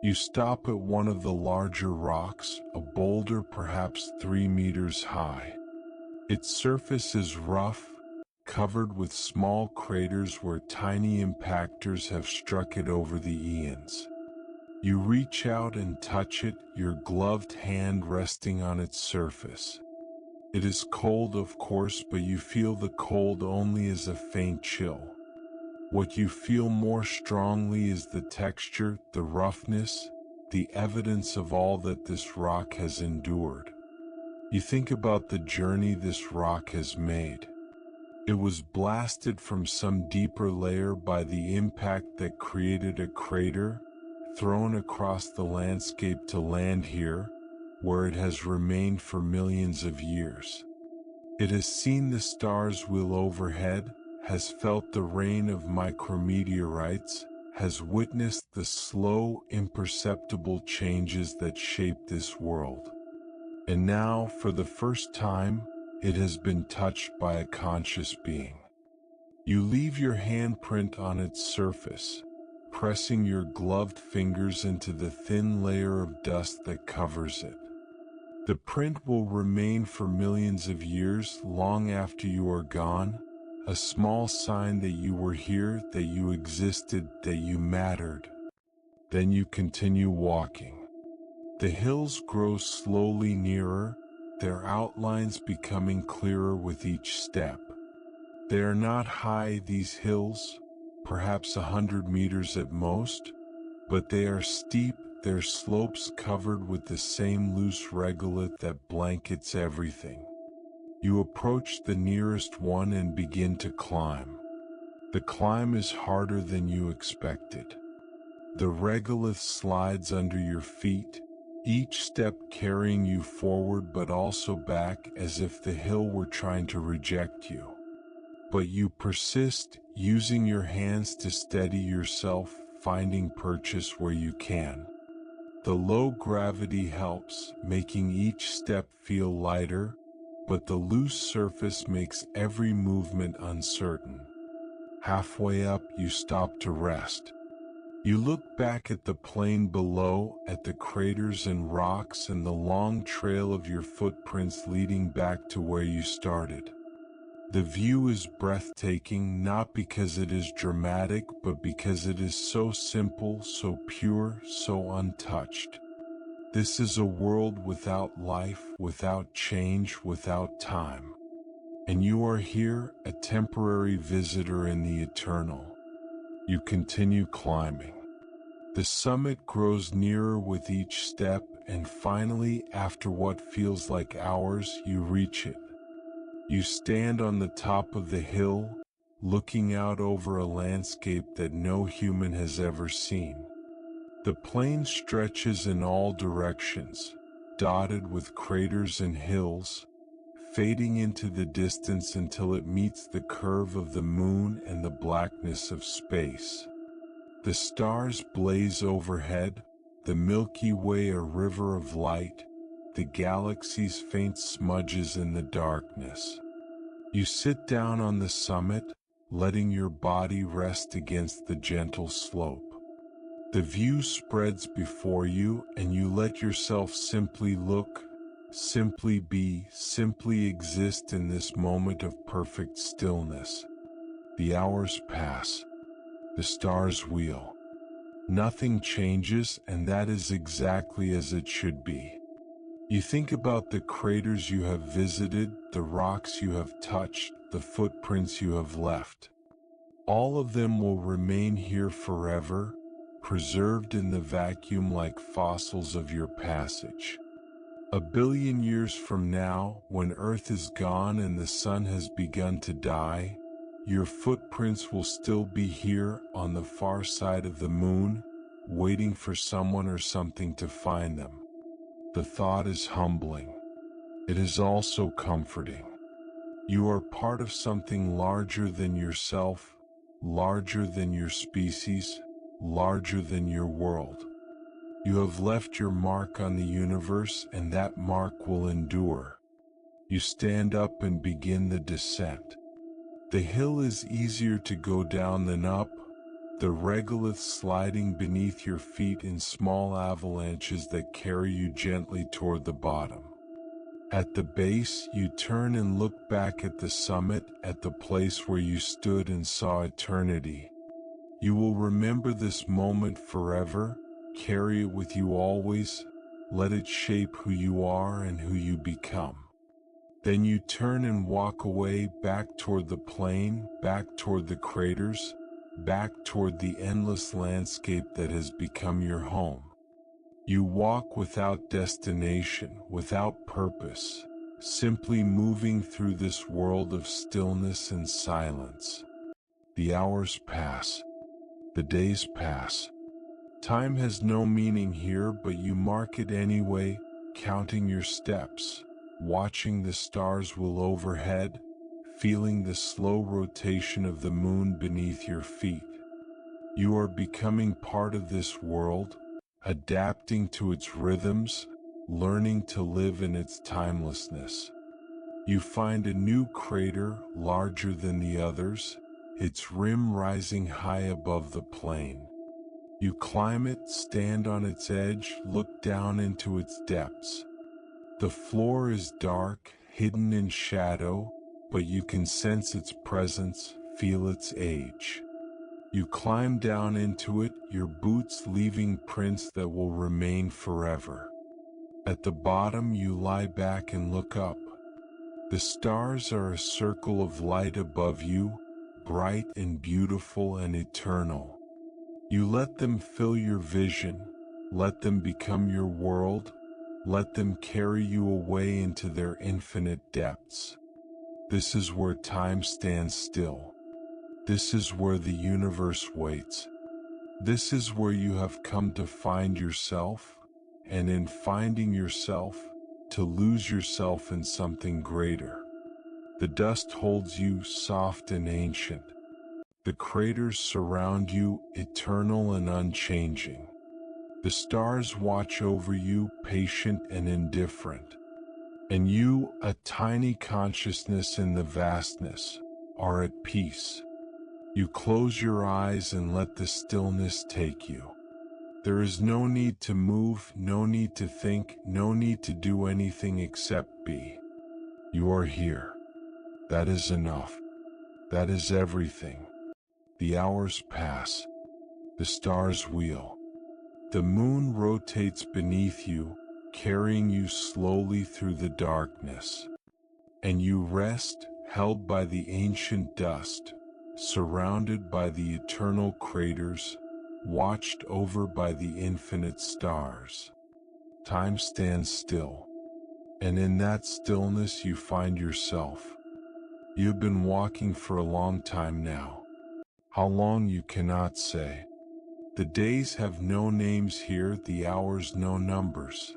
Speaker 1: You stop at one of the larger rocks, a boulder perhaps 3 meters high. Its surface is rough, covered with small craters where tiny impactors have struck it over the eons. You reach out and touch it, your gloved hand resting on its surface. It is cold, of course, but you feel the cold only as a faint chill. What you feel more strongly is the texture, the roughness, the evidence of all that this rock has endured. You think about the journey this rock has made. It was blasted from some deeper layer by the impact that created a crater, thrown across the landscape to land here, where it has remained for millions of years. It has seen the stars wheel overhead, has felt the rain of micrometeorites, has witnessed the slow, imperceptible changes that shape this world. And now, for the first time, it has been touched by a conscious being. You leave your handprint on its surface, pressing your gloved fingers into the thin layer of dust that covers it. The print will remain for millions of years, long after you are gone, a small sign that you were here, that you existed, that you mattered. Then you continue walking. The hills grow slowly nearer, their outlines becoming clearer with each step. They are not high, these hills, perhaps 100 meters at most, but they are steep, their slopes covered with the same loose regolith that blankets everything. You approach the nearest one and begin to climb. The climb is harder than you expected. The regolith slides under your feet, each step carrying you forward but also back, as if the hill were trying to reject you. But you persist, using your hands to steady yourself, finding purchase where you can. The low gravity helps, making each step feel lighter, but the loose surface makes every movement uncertain. Halfway up, you stop to rest. You look back at the plain below, at the craters and rocks and the long trail of your footprints leading back to where you started. The view is breathtaking, not because it is dramatic, but because it is so simple, so pure, so untouched. This is a world without life, without change, without time. And you are here, a temporary visitor in the eternal. You continue climbing. The summit grows nearer with each step, and finally, after what feels like hours, you reach it. You stand on the top of the hill, looking out over a landscape that no human has ever seen. The plain stretches in all directions, dotted with craters and hills, fading into the distance until it meets the curve of the moon and the blackness of space. The stars blaze overhead, the Milky Way a river of light, the galaxy's faint smudges in the darkness. You sit down on the summit, letting your body rest against the gentle slope. The view spreads before you, and you let yourself simply look, simply be, simply exist in this moment of perfect stillness. The hours pass. The stars wheel. Nothing changes, and that is exactly as it should be. You think about the craters you have visited, the rocks you have touched, the footprints you have left. All of them will remain here forever, preserved in the vacuum like fossils of your passage. 1 billion years from now, when Earth is gone and the sun has begun to die, your footprints will still be here on the far side of the moon, waiting for someone or something to find them. The thought is humbling. It is also comforting. You are part of something larger than yourself, larger than your species, larger than your world. You have left your mark on the universe, and that mark will endure. You stand up and begin the descent. The hill is easier to go down than up, the regolith sliding beneath your feet in small avalanches that carry you gently toward the bottom. At the base, you turn and look back at the summit, at the place where you stood and saw eternity. You will remember this moment forever, carry it with you always, let it shape who you are and who you become. Then you turn and walk away, back toward the plain, back toward the craters, back toward the endless landscape that has become your home. You walk without destination, without purpose, simply moving through this world of stillness and silence. The hours pass. The days pass. Time has no meaning here, but you mark it anyway, counting your steps, watching the stars wheel overhead, feeling the slow rotation of the moon beneath your feet. You are becoming part of this world, adapting to its rhythms, learning to live in its timelessness. You find a new crater, larger than the others, its rim rising high above the plain. You climb it, stand on its edge, look down into its depths. The floor is dark, hidden in shadow, but you can sense its presence, feel its age. You climb down into it, your boots leaving prints that will remain forever. At the bottom you lie back and look up. The stars are a circle of light above you, bright and beautiful and eternal. You let them fill your vision, let them become your world, let them carry you away into their infinite depths. This is where time stands still. This is where the universe waits. This is where you have come to find yourself, and in finding yourself, to lose yourself in something greater. The dust holds you, soft and ancient. The craters surround you, eternal and unchanging. The stars watch over you, patient and indifferent. And you, a tiny consciousness in the vastness, are at peace. You close your eyes and let the stillness take you. There is no need to move, no need to think, no need to do anything except be. You are here. That is enough. That is everything. The hours pass. The stars wheel. The moon rotates beneath you, carrying you slowly through the darkness. And you rest, held by the ancient dust, surrounded by the eternal craters, watched over by the infinite stars. Time stands still. And in that stillness you find yourself. You've been walking for a long time now. How long you cannot say. The days have no names here, the hours no numbers.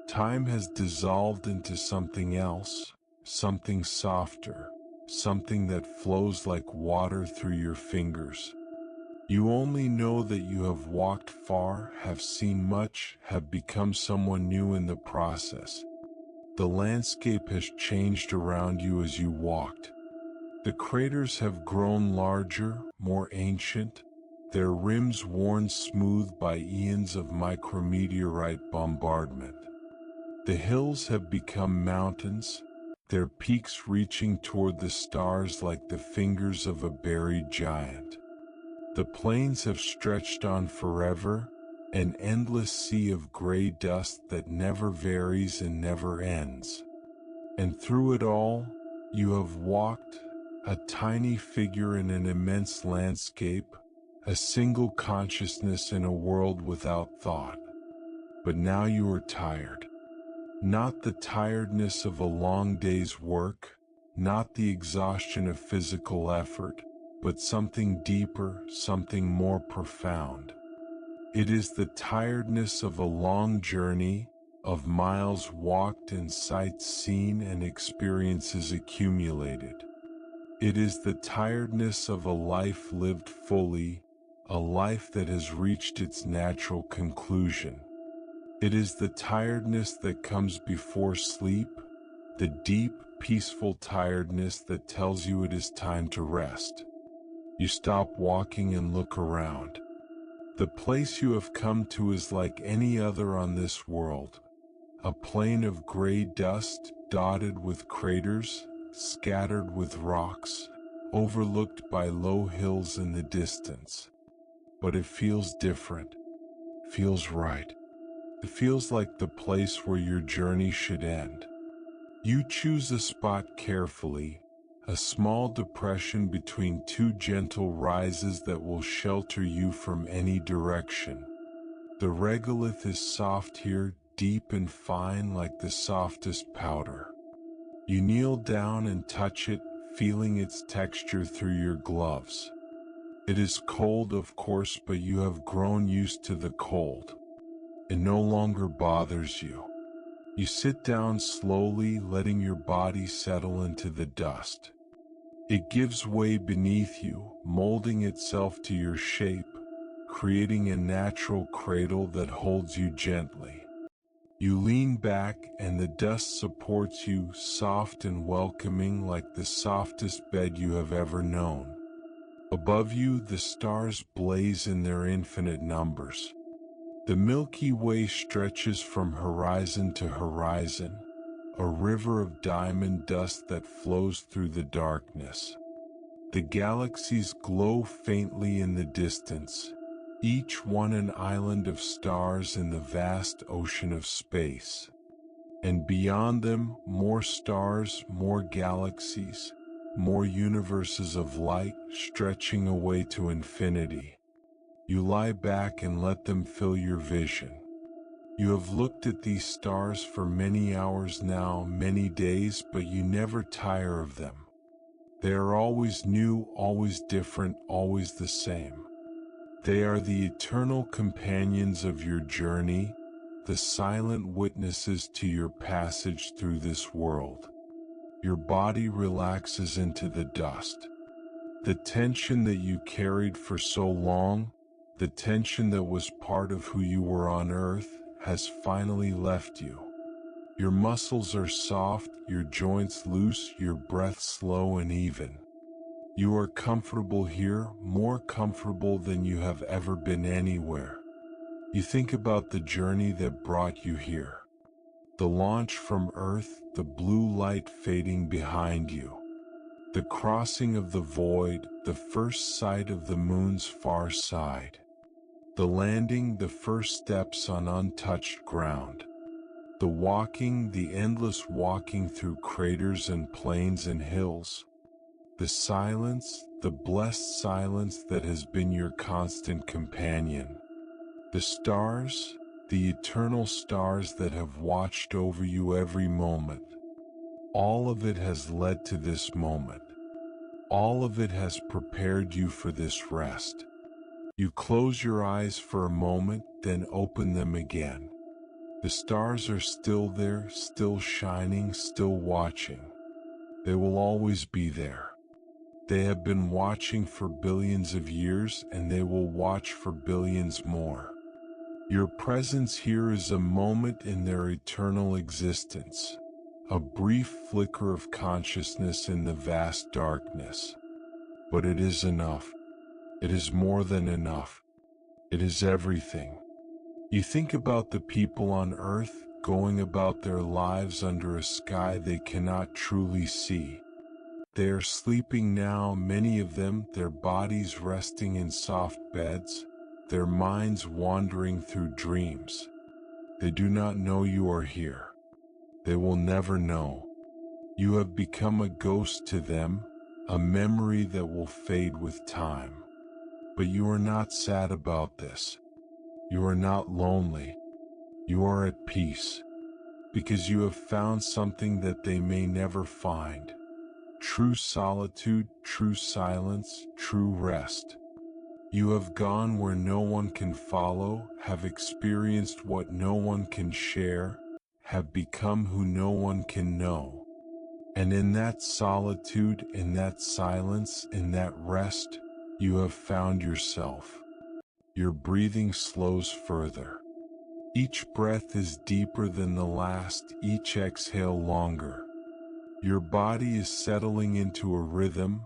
Speaker 1: Time has dissolved into something else, something softer, something that flows like water through your fingers. You only know that you have walked far, have seen much, have become someone new in the process. The landscape has changed around you as you walked. The craters have grown larger, more ancient, their rims worn smooth by eons of micrometeorite bombardment. The hills have become mountains, their peaks reaching toward the stars like the fingers of a buried giant. The plains have stretched on forever, an endless sea of gray dust that never varies and never ends. And through it all, you have walked, a tiny figure in an immense landscape, a single consciousness in a world without thought. But now you are tired. Not the tiredness of a long day's work, not the exhaustion of physical effort, but something deeper, something more profound. It is the tiredness of a long journey, of miles walked and sights seen and experiences accumulated. It is the tiredness of a life lived fully, a life that has reached its natural conclusion. It is the tiredness that comes before sleep, the deep, peaceful tiredness that tells you it is time to rest. You stop walking and look around. The place you have come to is like any other on this world. A plain of gray dust, dotted with craters, scattered with rocks, overlooked by low hills in the distance. But it feels different, feels right. It feels like the place where your journey should end. You choose a spot carefully, a small depression between two gentle rises that will shelter you from any direction. The regolith is soft here, deep and fine like the softest powder. You kneel down and touch it, feeling its texture through your gloves. It is cold, of course, but you have grown used to the cold. It no longer bothers you. You sit down slowly, letting your body settle into the dust. It gives way beneath you, molding itself to your shape, creating a natural cradle that holds you gently. You lean back and the dust supports you, soft and welcoming like the softest bed you have ever known. Above you, the stars blaze in their infinite numbers. The Milky Way stretches from horizon to horizon, a river of diamond dust that flows through the darkness. The galaxies glow faintly in the distance, each one an island of stars in the vast ocean of space. And beyond them, more stars, more galaxies, more universes of light stretching away to infinity. You lie back and let them fill your vision. You have looked at these stars for many hours now, many days, but you never tire of them. They are always new, always different, always the same. They are the eternal companions of your journey, the silent witnesses to your passage through this world. Your body relaxes into the dust. The tension that you carried for so long, the tension that was part of who you were on Earth, has finally left you. Your muscles are soft, your joints loose, your breath slow and even. You are comfortable here, more comfortable than you have ever been anywhere. You think about the journey that brought you here. The launch from Earth, the blue light fading behind you. The crossing of the void, the first sight of the moon's far side. The landing, the first steps on untouched ground. The walking, the endless walking through craters and plains and hills. The silence, the blessed silence that has been your constant companion. The stars, the eternal stars that have watched over you every moment. All of it has led to this moment. All of it has prepared you for this rest. You close your eyes for a moment, then open them again. The stars are still there, still shining, still watching. They will always be there. They have been watching for billions of years, and they will watch for billions more. Your presence here is a moment in their eternal existence, a brief flicker of consciousness in the vast darkness. But it is enough. It is more than enough. It is everything. You think about the people on Earth going about their lives under a sky they cannot truly see. They are sleeping now, many of them, their bodies resting in soft beds, their minds wandering through dreams. They do not know you are here. They will never know. You have become a ghost to them, a memory that will fade with time. But you are not sad about this. You are not lonely. You are at peace, because you have found something that they may never find. True solitude, true silence, true rest. You have gone where no one can follow, have experienced what no one can share, have become who no one can know. And in that solitude, in that silence, in that rest, you have found yourself. Your breathing slows further. Each breath is deeper than the last, each exhale longer. Your body is settling into a rhythm,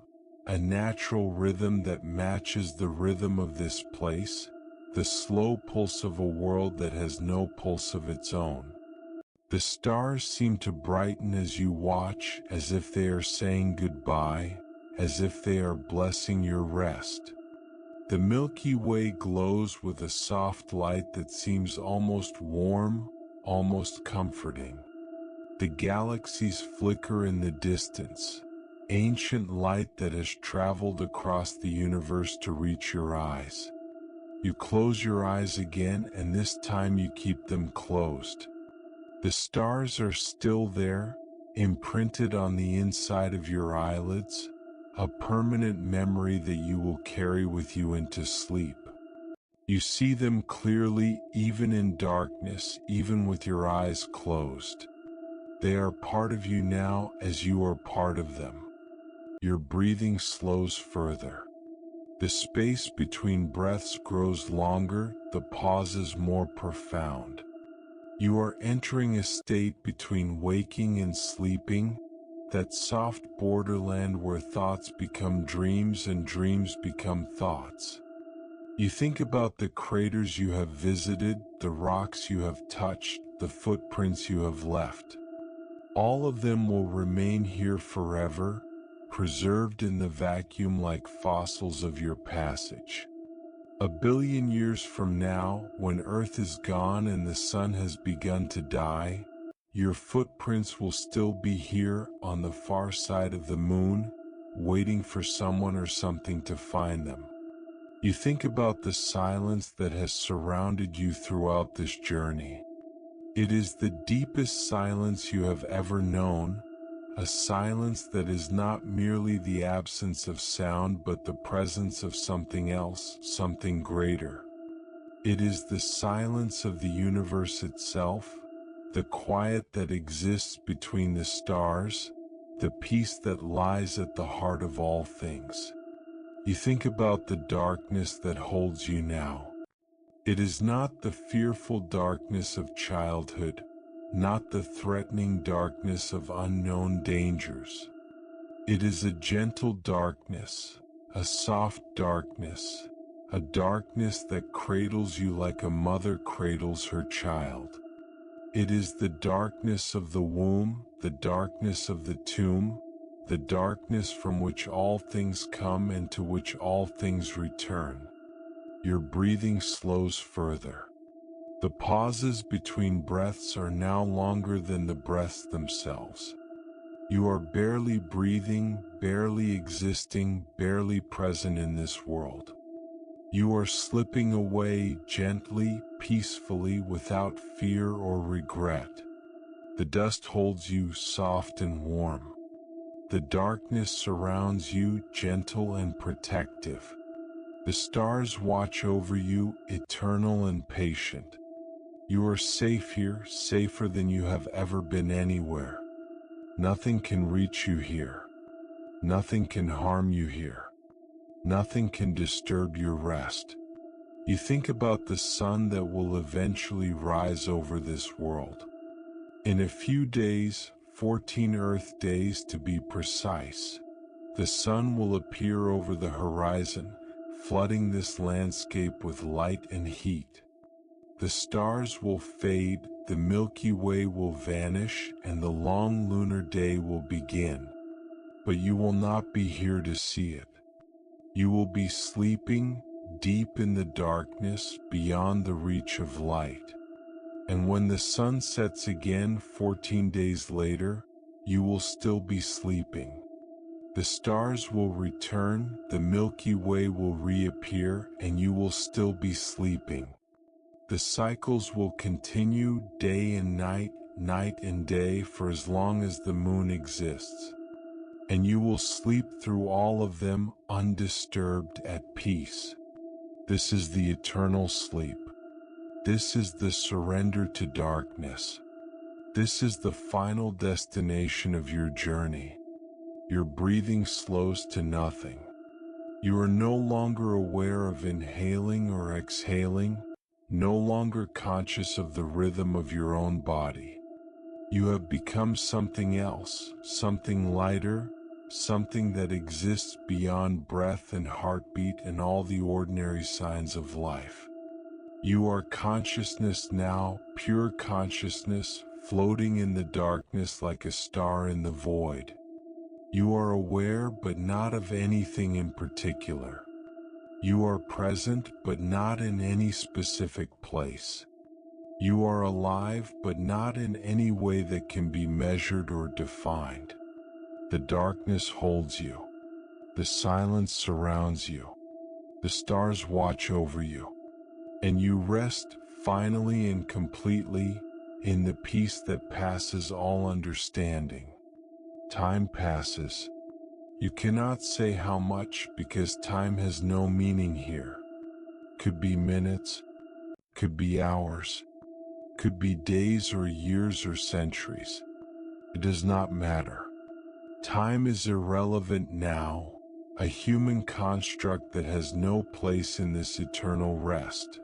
Speaker 1: a natural rhythm that matches the rhythm of this place, the slow pulse of a world that has no pulse of its own. The stars seem to brighten as you watch, as if they are saying goodbye, as if they are blessing your rest. The Milky Way glows with a soft light that seems almost warm, almost comforting. The galaxies flicker in the distance, ancient light that has traveled across the universe to reach your eyes. You close your eyes again, and this time you keep them closed. The stars are still there, imprinted on the inside of your eyelids, a permanent memory that you will carry with you into sleep. You see them clearly even in darkness, even with your eyes closed. They are part of you now as you are part of them. Your breathing slows further. The space between breaths grows longer, the pauses more profound. You are entering a state between waking and sleeping, that soft borderland where thoughts become dreams and dreams become thoughts. You think about the craters you have visited, the rocks you have touched, the footprints you have left. All of them will remain here forever, preserved in the vacuum like fossils of your passage. 1 billion years from now, when Earth is gone and the sun has begun to die, your footprints will still be here on the far side of the moon, waiting for someone or something to find them. You think about the silence that has surrounded you throughout this journey. It is the deepest silence you have ever known, a silence that is not merely the absence of sound but the presence of something else, something greater. It is the silence of the universe itself, the quiet that exists between the stars, the peace that lies at the heart of all things. You think about the darkness that holds you now. It is not the fearful darkness of childhood, not the threatening darkness of unknown dangers. It is a gentle darkness, a soft darkness, a darkness that cradles you like a mother cradles her child. It is the darkness of the womb, the darkness of the tomb, the darkness from which all things come and to which all things return. Your breathing slows further. The pauses between breaths are now longer than the breaths themselves. You are barely breathing, barely existing, barely present in this world. You are slipping away gently, peacefully, without fear or regret. The dust holds you soft and warm. The darkness surrounds you, gentle and protective. The stars watch over you, eternal and patient. You are safe here, safer than you have ever been anywhere. Nothing can reach you here. Nothing can harm you here. Nothing can disturb your rest. You think about the sun that will eventually rise over this world. In a few days, 14 Earth days to be precise, the sun will appear over the horizon, flooding this landscape with light and heat. The stars will fade, the Milky Way will vanish, and the long lunar day will begin. But you will not be here to see it. You will be sleeping, deep in the darkness, beyond the reach of light. And when the sun sets again 14 days later, you will still be sleeping. The stars will return, the Milky Way will reappear, and you will still be sleeping. The cycles will continue day and night, night and day for as long as the moon exists. And you will sleep through all of them undisturbed at peace. This is the eternal sleep. This is the surrender to darkness. This is the final destination of your journey. Your breathing slows to nothing. You are no longer aware of inhaling or exhaling, no longer conscious of the rhythm of your own body. You have become something else, something lighter, something that exists beyond breath and heartbeat and all the ordinary signs of life. You are consciousness now, pure consciousness, floating in the darkness like a star in the void. You are aware but not of anything in particular. You are present but not in any specific place. You are alive but not in any way that can be measured or defined. The darkness holds you. The silence surrounds you. The stars watch over you. And you rest finally and completely in the peace that passes all understanding. Time passes. You cannot say how much because time has no meaning here. Could be minutes, could be hours, could be days or years or centuries. It does not matter. Time is irrelevant now, a human construct that has no place in this eternal rest.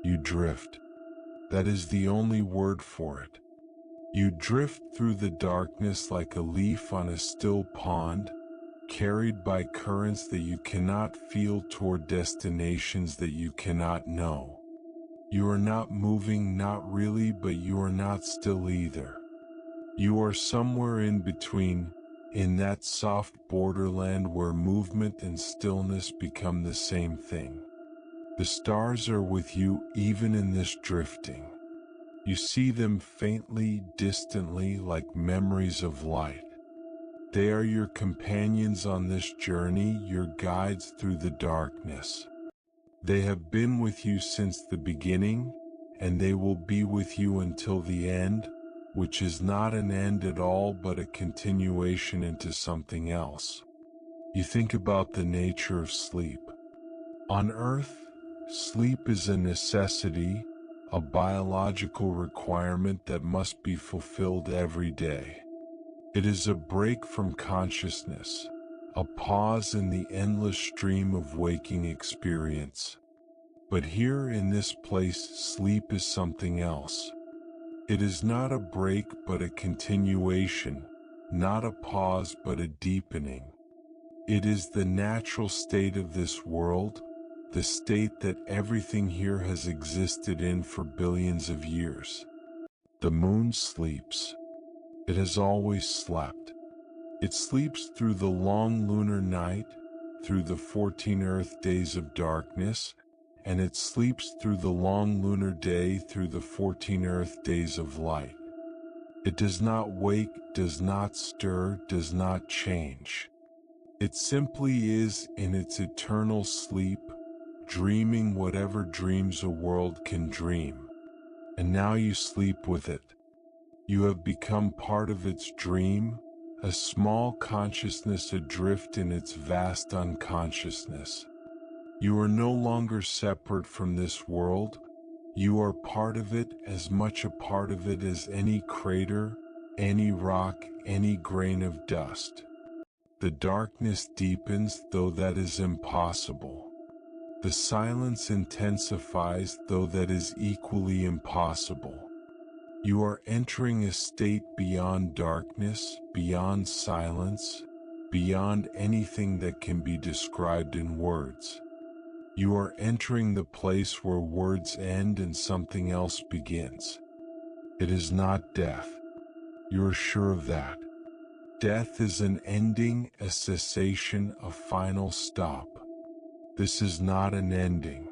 Speaker 1: You drift. That is the only word for it. You drift through the darkness like a leaf on a still pond, carried by currents that you cannot feel toward destinations that you cannot know. You are not moving, not really, but you are not still either. You are somewhere in between, in that soft borderland where movement and stillness become the same thing. The stars are with you even in this drifting. You see them faintly, distantly, like memories of light. They are your companions on this journey, your guides through the darkness. They have been with you since the beginning, and they will be with you until the end, which is not an end at all but a continuation into something else. You think about the nature of sleep. On Earth, sleep is a necessity, a biological requirement that must be fulfilled every day. It is a break from consciousness, a pause in the endless stream of waking experience. But here in this place, sleep is something else. It is not a break but a continuation, not a pause but a deepening. It is the natural state of this world, the state that everything here has existed in for billions of years. The moon sleeps. It has always slept. It sleeps through the long lunar night, through the 14 Earth days of darkness, and it sleeps through the long lunar day, through the 14 Earth days of light. It does not wake, does not stir, does not change. It simply is in its eternal sleep, dreaming whatever dreams a world can dream. And now you sleep with it. You have become part of its dream, a small consciousness adrift in its vast unconsciousness. You are no longer separate from this world. You are part of it, as much a part of it as any crater, any rock, any grain of dust. The darkness deepens, though that is impossible. The silence intensifies, though that is equally impossible. You are entering a state beyond darkness, beyond silence, beyond anything that can be described in words. You are entering the place where words end and something else begins. It is not death. You are sure of that. Death is an ending, a cessation, a final stop. This is not an ending.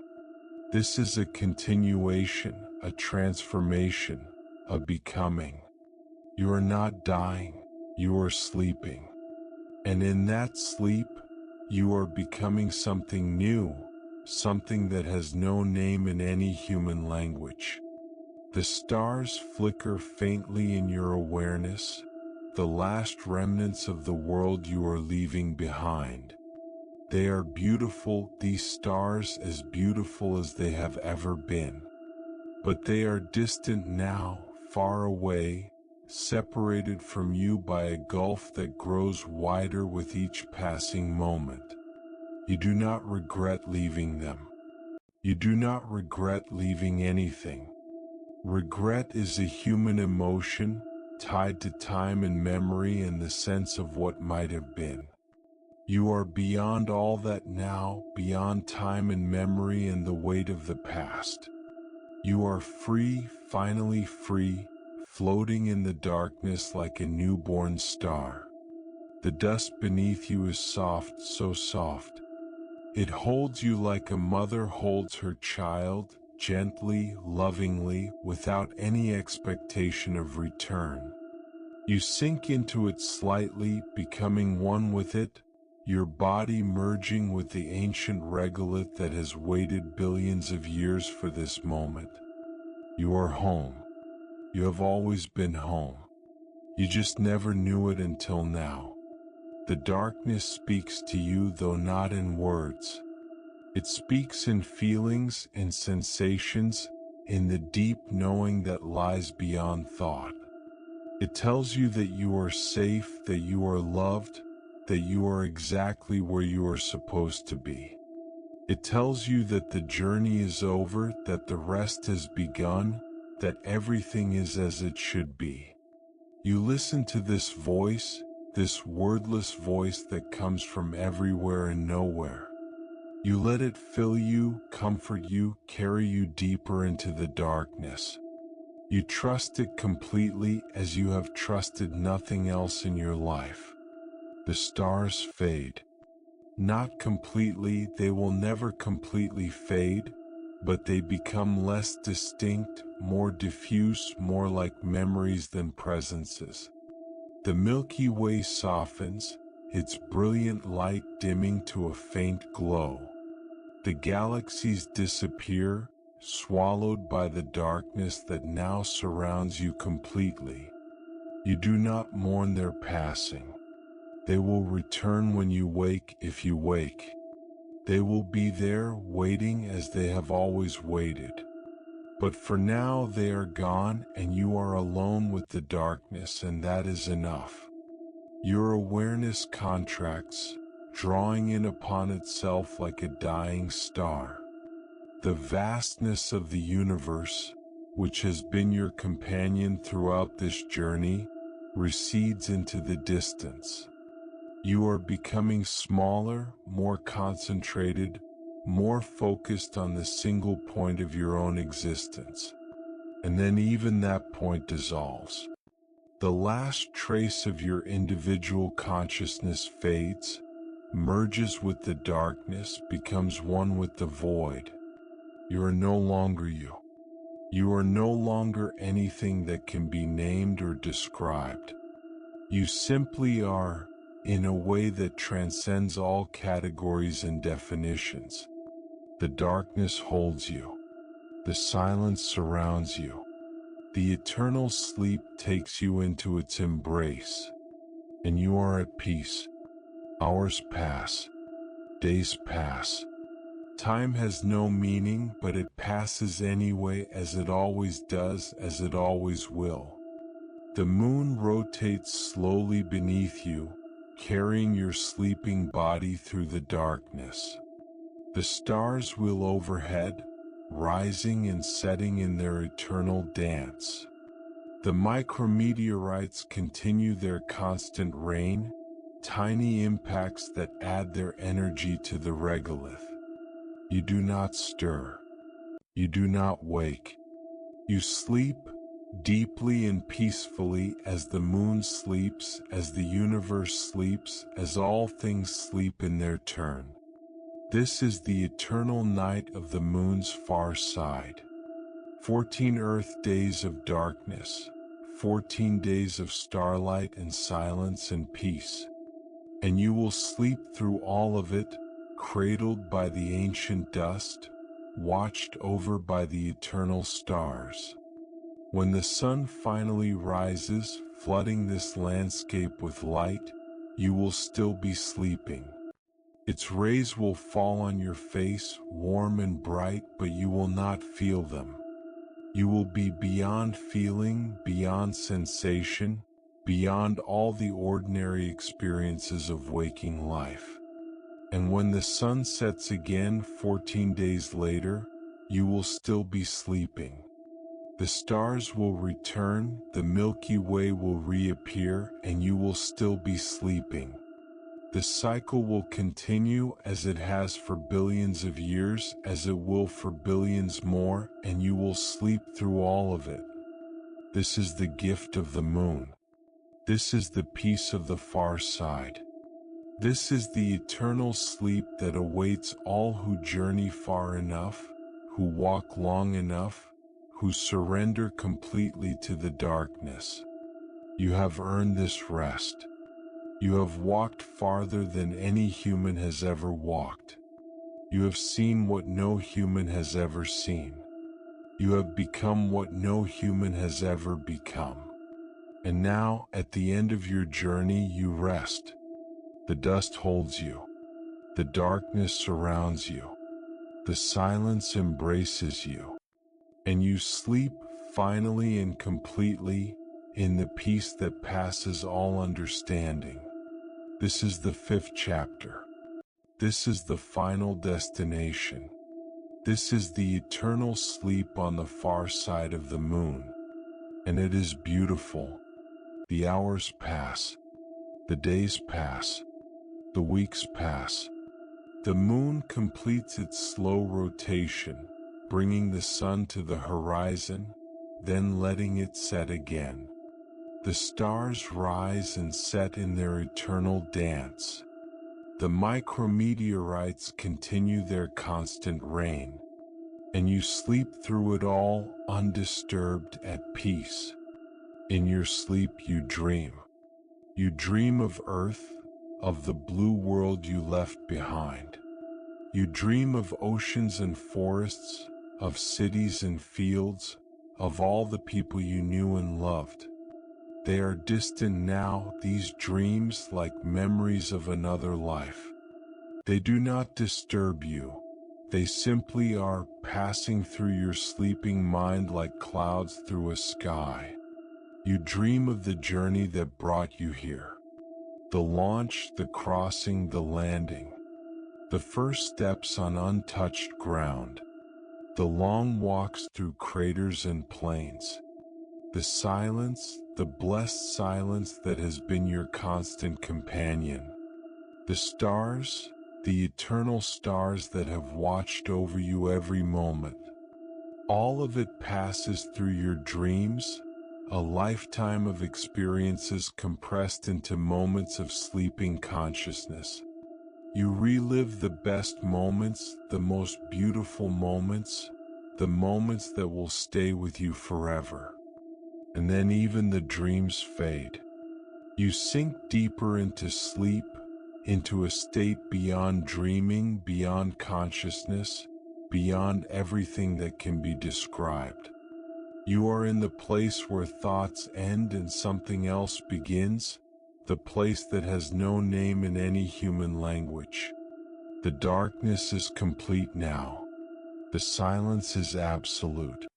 Speaker 1: This is a continuation, a transformation, a becoming. You are not dying, you are sleeping. And in that sleep, you are becoming something new, something that has no name in any human language. The stars flicker faintly in your awareness, the last remnants of the world you are leaving behind. They are beautiful, these stars, as beautiful as they have ever been. But they are distant now, far away, separated from you by a gulf that grows wider with each passing moment. You do not regret leaving them. You do not regret leaving anything. Regret is a human emotion, tied to time and memory and the sense of what might have been. You are beyond all that now, beyond time and memory and the weight of the past. You are free, finally free, floating in the darkness like a newborn star. The dust beneath you is soft, so soft. It holds you like a mother holds her child, gently, lovingly, without any expectation of return. You sink into it slightly, becoming one with it, your body merging with the ancient regolith that has waited billions of years for this moment. You are home. You have always been home. You just never knew it until now. The darkness speaks to you, though not in words. It speaks in feelings and sensations, in the deep knowing that lies beyond thought. It tells you that you are safe, that you are loved, that you are exactly where you are supposed to be. It tells you that the journey is over, that the rest has begun, that everything is as it should be. You listen to this voice, this wordless voice that comes from everywhere and nowhere. You let it fill you, comfort you, carry you deeper into the darkness. You trust it completely as you have trusted nothing else in your life. The stars fade. Not completely, they will never completely fade, but they become less distinct, more diffuse, more like memories than presences. The Milky Way softens, its brilliant light dimming to a faint glow. The galaxies disappear, swallowed by the darkness that now surrounds you completely. You do not mourn their passing. They will return when you wake, if you wake. They will be there, waiting as they have always waited. But for now they are gone, and you are alone with the darkness, and that is enough. Your awareness contracts, drawing in upon itself like a dying star. The vastness of the universe, which has been your companion throughout this journey, recedes into the distance. You are becoming smaller, more concentrated, more focused on the single point of your own existence. And then even that point dissolves. The last trace of your individual consciousness fades, merges with the darkness, becomes one with the void. You are no longer you. You are no longer anything that can be named or described. You simply are, in a way that transcends all categories and definitions. The darkness holds you. The silence surrounds you. The eternal sleep takes you into its embrace. And you are at peace. Hours pass. Days pass. Time has no meaning, but it passes anyway, as it always does, as it always will. The moon rotates slowly beneath you, carrying your sleeping body through the darkness. The stars wheel overhead, rising and setting in their eternal dance. The micrometeorites continue their constant rain, tiny impacts that add their energy to the regolith. You do not stir. You do not wake. You sleep, deeply and peacefully, as the moon sleeps, as the universe sleeps, as all things sleep in their turn. This is the eternal night of the moon's far side. 14 Earth days of darkness, 14 days of starlight and silence and peace. And you will sleep through all of it, cradled by the ancient dust, watched over by the eternal stars. When the sun finally rises, flooding this landscape with light, you will still be sleeping. Its rays will fall on your face, warm and bright, but you will not feel them. You will be beyond feeling, beyond sensation, beyond all the ordinary experiences of waking life. And when the sun sets again 14 days later, you will still be sleeping. The stars will return, the Milky Way will reappear, and you will still be sleeping. The cycle will continue as it has for billions of years, as it will for billions more, and you will sleep through all of it. This is the gift of the moon. This is the peace of the far side. This is the eternal sleep that awaits all who journey far enough, who walk long enough, who surrender completely to the darkness. You have earned this rest. You have walked farther than any human has ever walked. You have seen what no human has ever seen. You have become what no human has ever become. And now, at the end of your journey, you rest. The dust holds you. The darkness surrounds you. The silence embraces you. And you sleep finally and completely in the peace that passes all understanding. This is the 5th chapter. This is the final destination. This is the eternal sleep on the far side of the moon. And it is beautiful. The hours pass. The days pass. The weeks pass. The moon completes its slow rotation, bringing the sun to the horizon, then letting it set again. The stars rise and set in their eternal dance. The micrometeorites continue their constant reign, and you sleep through it all undisturbed at peace. In your sleep you dream. You dream of Earth, of the blue world you left behind. You dream of oceans and forests, of cities and fields, of all the people you knew and loved. They are distant now, these dreams, like memories of another life. They do not disturb you. They simply are passing through your sleeping mind like clouds through a sky. You dream of the journey that brought you here. The launch, the crossing, the landing. The first steps on untouched ground. The long walks through craters and plains. The silence, the blessed silence that has been your constant companion. The stars, the eternal stars that have watched over you every moment. All of it passes through your dreams, a lifetime of experiences compressed into moments of sleeping consciousness. You relive the best moments, the most beautiful moments, the moments that will stay with you forever. And then even the dreams fade. You sink deeper into sleep, into a state beyond dreaming, beyond consciousness, beyond everything that can be described. You are in the place where thoughts end and something else begins, the place that has no name in any human language. The darkness is complete now. The silence is absolute.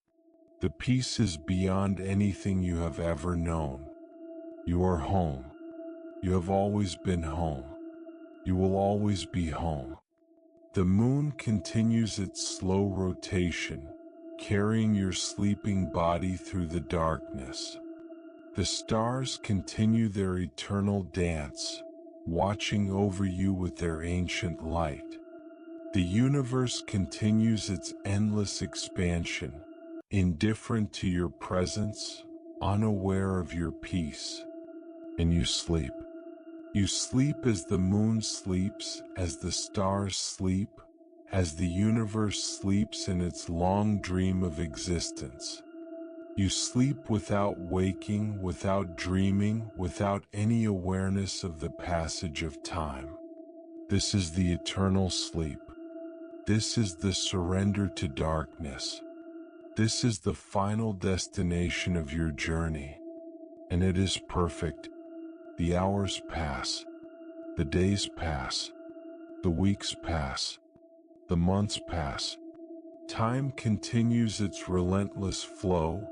Speaker 1: The peace is beyond anything you have ever known. You are home. You have always been home. You will always be home. The moon continues its slow rotation, carrying your sleeping body through the darkness. The stars continue their eternal dance, watching over you with their ancient light. The universe continues its endless expansion, indifferent to your presence, unaware of your peace. And you sleep. You sleep as the moon sleeps, as the stars sleep, as the universe sleeps in its long dream of existence. You sleep without waking, without dreaming, without any awareness of the passage of time. This is the eternal sleep. This is the surrender to darkness. This is the final destination of your journey. And it is perfect. The hours pass. The days pass. The weeks pass. The months pass. Time continues its relentless flow,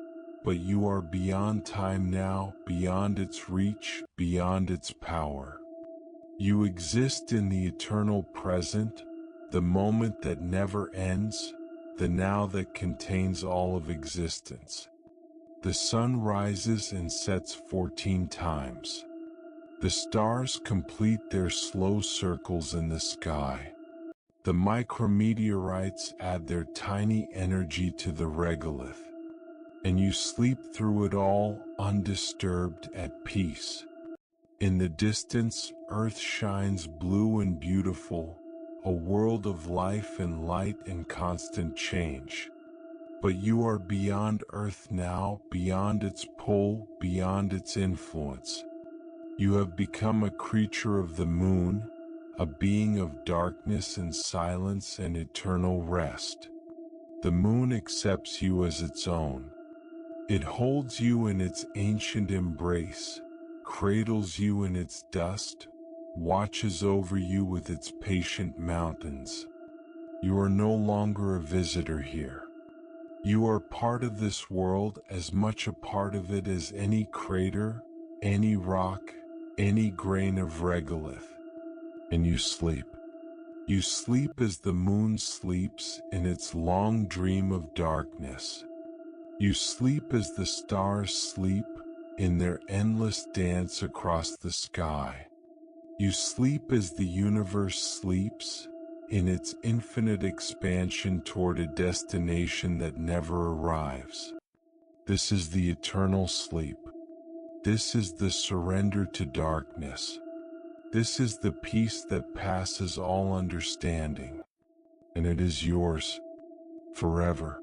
Speaker 1: but you are beyond time now, beyond its reach, beyond its power. You exist in the eternal present, the moment that never ends, the now that contains all of existence. The sun rises and sets 14 times. The stars complete their slow circles in the sky. The micrometeorites add their tiny energy to the regolith. And you sleep through it all, undisturbed, at peace. In the distance, Earth shines blue and beautiful, a world of life and light and constant change. But you are beyond Earth now, beyond its pull, beyond its influence. You have become a creature of the moon, a being of darkness and silence and eternal rest. The moon accepts you as its own. It holds you in its ancient embrace, cradles you in its dust, watches over you with its patient mountains. You are no longer a visitor here. You are part of this world, as much a part of it as any crater, any rock, any grain of regolith. And you sleep. You sleep as the moon sleeps in its long dream of darkness. You sleep as the stars sleep in their endless dance across the sky. You sleep as the universe sleeps in its infinite expansion toward a destination that never arrives. This is the eternal sleep. This is the surrender to darkness. This is the peace that passes all understanding. And it is yours forever.